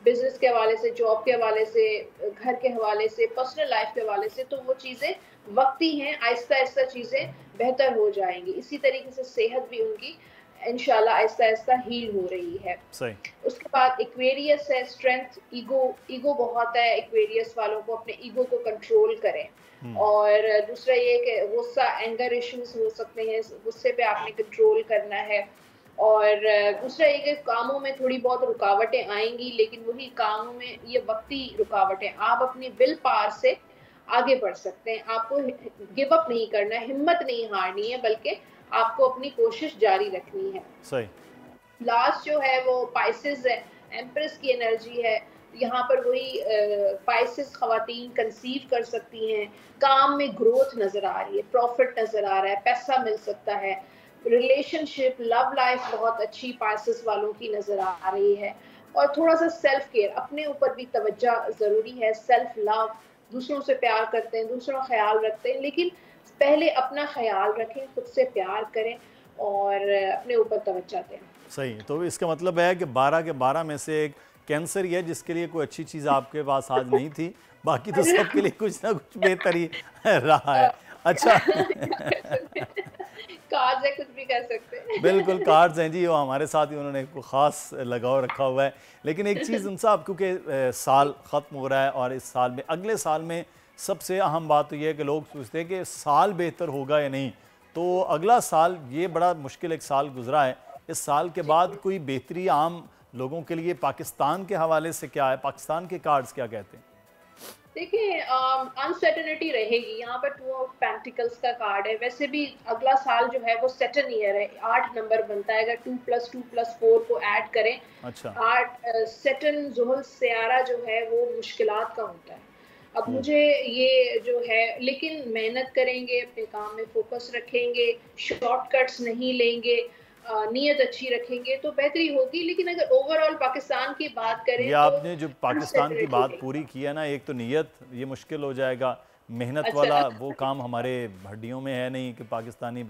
बिजनेस के हवाले से, जॉब के हवाले से, घर के हवाले से, पर्सनल लाइफ के हवाले से, तो वो चीज़ें वक्ती हैं, आहिस्ता आहिस्ता चीज़ें बेहतर हो जाएंगी। इसी तरीके से सेहत भी उनकी इंशाल्लाह आहिस्ता आहिस्ता हील हो रही है। सही। उसके बाद एक्वेरियस है, स्ट्रेंथ, ईगो बहुत है एक्वेरियस वालों को, अपने ईगो को कंट्रोल करें। और दूसरा ये कि गुस्सा, एंगर इश्यूज हो सकते हैं, गुस्से पे आपने कंट्रोल करना है। और दूसरा ये कि कामों में थोड़ी बहुत रुकावटें आएंगी, लेकिन वही कामों में ये वक्ती रुकावटें, आप अपनी विल पावर से आगे बढ़ सकते हैं। आपको गिव अप नहीं करना है, हिम्मत नहीं हारनी है, बल्कि आपको अपनी कोशिश जारी रखनी है। सही। लास्ट जो है वो पाइसेस है, एम्प्रेस की एनर्जी है। यहाँ पर वही पाइसेस खवातीन कंसीव कर सकती हैं, काम में ग्रोथ नजर आ रही है, प्रॉफिट नजर आ रहा है, पैसा मिल सकता है, रिलेशनशिप, लव लाइफ बहुत अच्छी पाइसेस वालों की नजर आ रही है। और थोड़ा सा सेल्फ केयर, अपने ऊपर भी तवज्जो जरूरी है, सेल्फ लव, दूसरों से प्यार करते हैं, दूसरों का ख्याल रखते हैं, लेकिन पहले अपना ख्याल रखें, खुद से प्यार करें और अपने ऊपर तवज्जो दें। सही। तो इसका मतलब है कि 12 के 12 में से एक कैंसर ही है जिसके लिए कोई अच्छी चीज़ आपके पास आज नहीं थी, बाकी तो सबके लिए कुछ ना कुछ बेहतर ही रहा है। अच्छा। कार्ड्स है, कुछ भी कर सकते हैं। बिल्कुल कार्ड्स हैं जी, वो हमारे साथ ही उन्होंने एक ख़ास लगाव रखा हुआ है। लेकिन एक चीज़ उनसे आप, क्योंकि साल ख़त्म हो रहा है और इस साल में, अगले साल में सबसे अहम बात तो ये है कि लोग सोचते हैं कि साल बेहतर होगा या नहीं, तो अगला साल ये बड़ा मुश्किल एक साल गुजरा है। इस साल के बाद कोई बेहतरी आम लोगों के लिए पाकिस्तान के हवाले से क्या है, पाकिस्तान के कार्ड्स क्या कहते हैं? देखिए, अनसर्टेनिटी रहेगी। यहाँ पर 2 ऑफ पेंटिकल्स का कार्ड है। वैसे भी अगला साल जो है वो सेटन ईयर है, 8 नंबर बनता है अगर 2+2+4 को ऐड करें। अच्छा। 8 सेटन जुहल सयारा जो है वो मुश्किलात का होता है। अब मुझे ये जो है, लेकिन मेहनत करेंगे, अपने काम में फोकस रखेंगे, शॉर्टकट्स नहीं लेंगे, नीयत अच्छी रखेंगे तो बेहतरी होगी। लेकिन अगर ओवरऑल पाकिस्तान की बात करें, ये आपने जो पाकिस्तान की बात पूरी की है ना, एक तो नीयत, ये मुश्किल हो जाएगा, मेहनत अच्छा। वाला वो काम हमारे हड्डियों में है नहीं कि पाकिस्तानी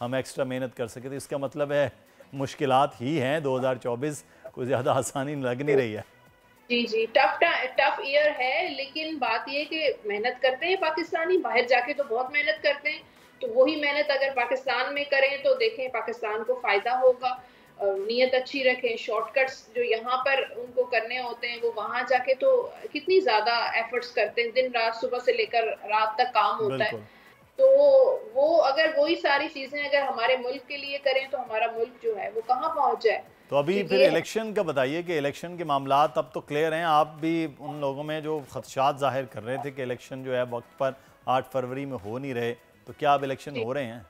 हम एक्स्ट्रा मेहनत कर सके। तो इसका मतलब है मुश्किलात ही हैं। 2024 कोई ज़्यादा आसानी लग नहीं रही है। जी जी, टफ ईयर है, लेकिन बात ये कि मेहनत करते हैं पाकिस्तानी, बाहर जाके तो बहुत मेहनत करते हैं, तो वही मेहनत अगर पाकिस्तान में करें तो देखें पाकिस्तान को फ़ायदा होगा। नीयत अच्छी रखें, शॉर्टकट्स जो यहाँ पर उनको करने होते हैं वो वहाँ जाके तो कितनी ज़्यादा एफर्ट्स करते हैं, दिन रात, सुबह से लेकर रात तक काम होता है। तो वो अगर वही सारी चीज़ें अगर हमारे मुल्क के लिए करें तो हमारा मुल्क जो है वो कहाँ पहुँच जाए। तो अभी फिर इलेक्शन का बताइए कि इलेक्शन के मामलात अब तो क्लियर हैं। आप भी उन लोगों में जो खदशात जाहिर कर रहे थे कि इलेक्शन जो है वक्त पर 8 फरवरी में हो नहीं रहे, तो क्या अब इलेक्शन हो रहे हैं?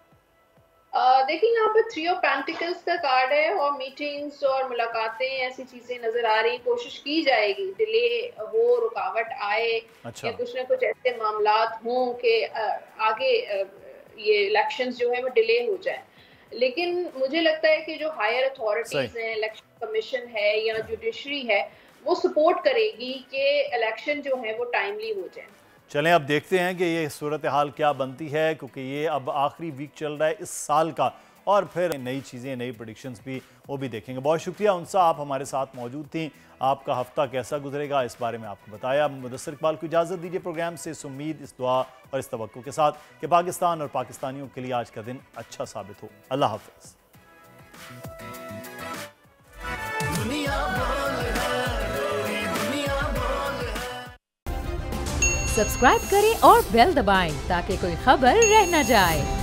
देखिए, यहाँ पर 3 ऑफ पेंटिकल्स का कार्ड है और मीटिंग्स और मुलाकातें, ऐसी चीजें नजर आ रही, कोशिश की जाएगी, डिले हो, रुकावट आए। अच्छा। या कुछ ना कुछ ऐसे मामलात हों कि आगे ये इलेक्शंस जो है वो डिले हो जाए। लेकिन मुझे लगता है कि जो हायर अथॉरिटीज हैं, इलेक्शन कमीशन है या जुडिशरी है, वो सपोर्ट करेगी कि इलेक्शन जो है वो टाइमली हो जाए। चलें अब देखते हैं कि ये सूरत हाल क्या बनती है, क्योंकि ये अब आखिरी वीक चल रहा है इस साल का और फिर नई चीज़ें, नई प्रेडिक्शंस भी वो भी देखेंगे। बहुत शुक्रिया उनसा, आप हमारे साथ मौजूद थी। आपका हफ्ता कैसा गुजरेगा इस बारे में आपको बताया। मुदस्सिर इकबाल को इजाज़त दीजिए प्रोग्राम से इस उम्मीद, इस दुआ और इस तवक्को के साथ कि पाकिस्तान और पाकिस्तानियों के लिए आज का दिन अच्छा साबित हो। अल्लाह हाफ़िज़। सब्सक्राइब करें और बेल दबाएं ताकि कोई खबर रह न जाए।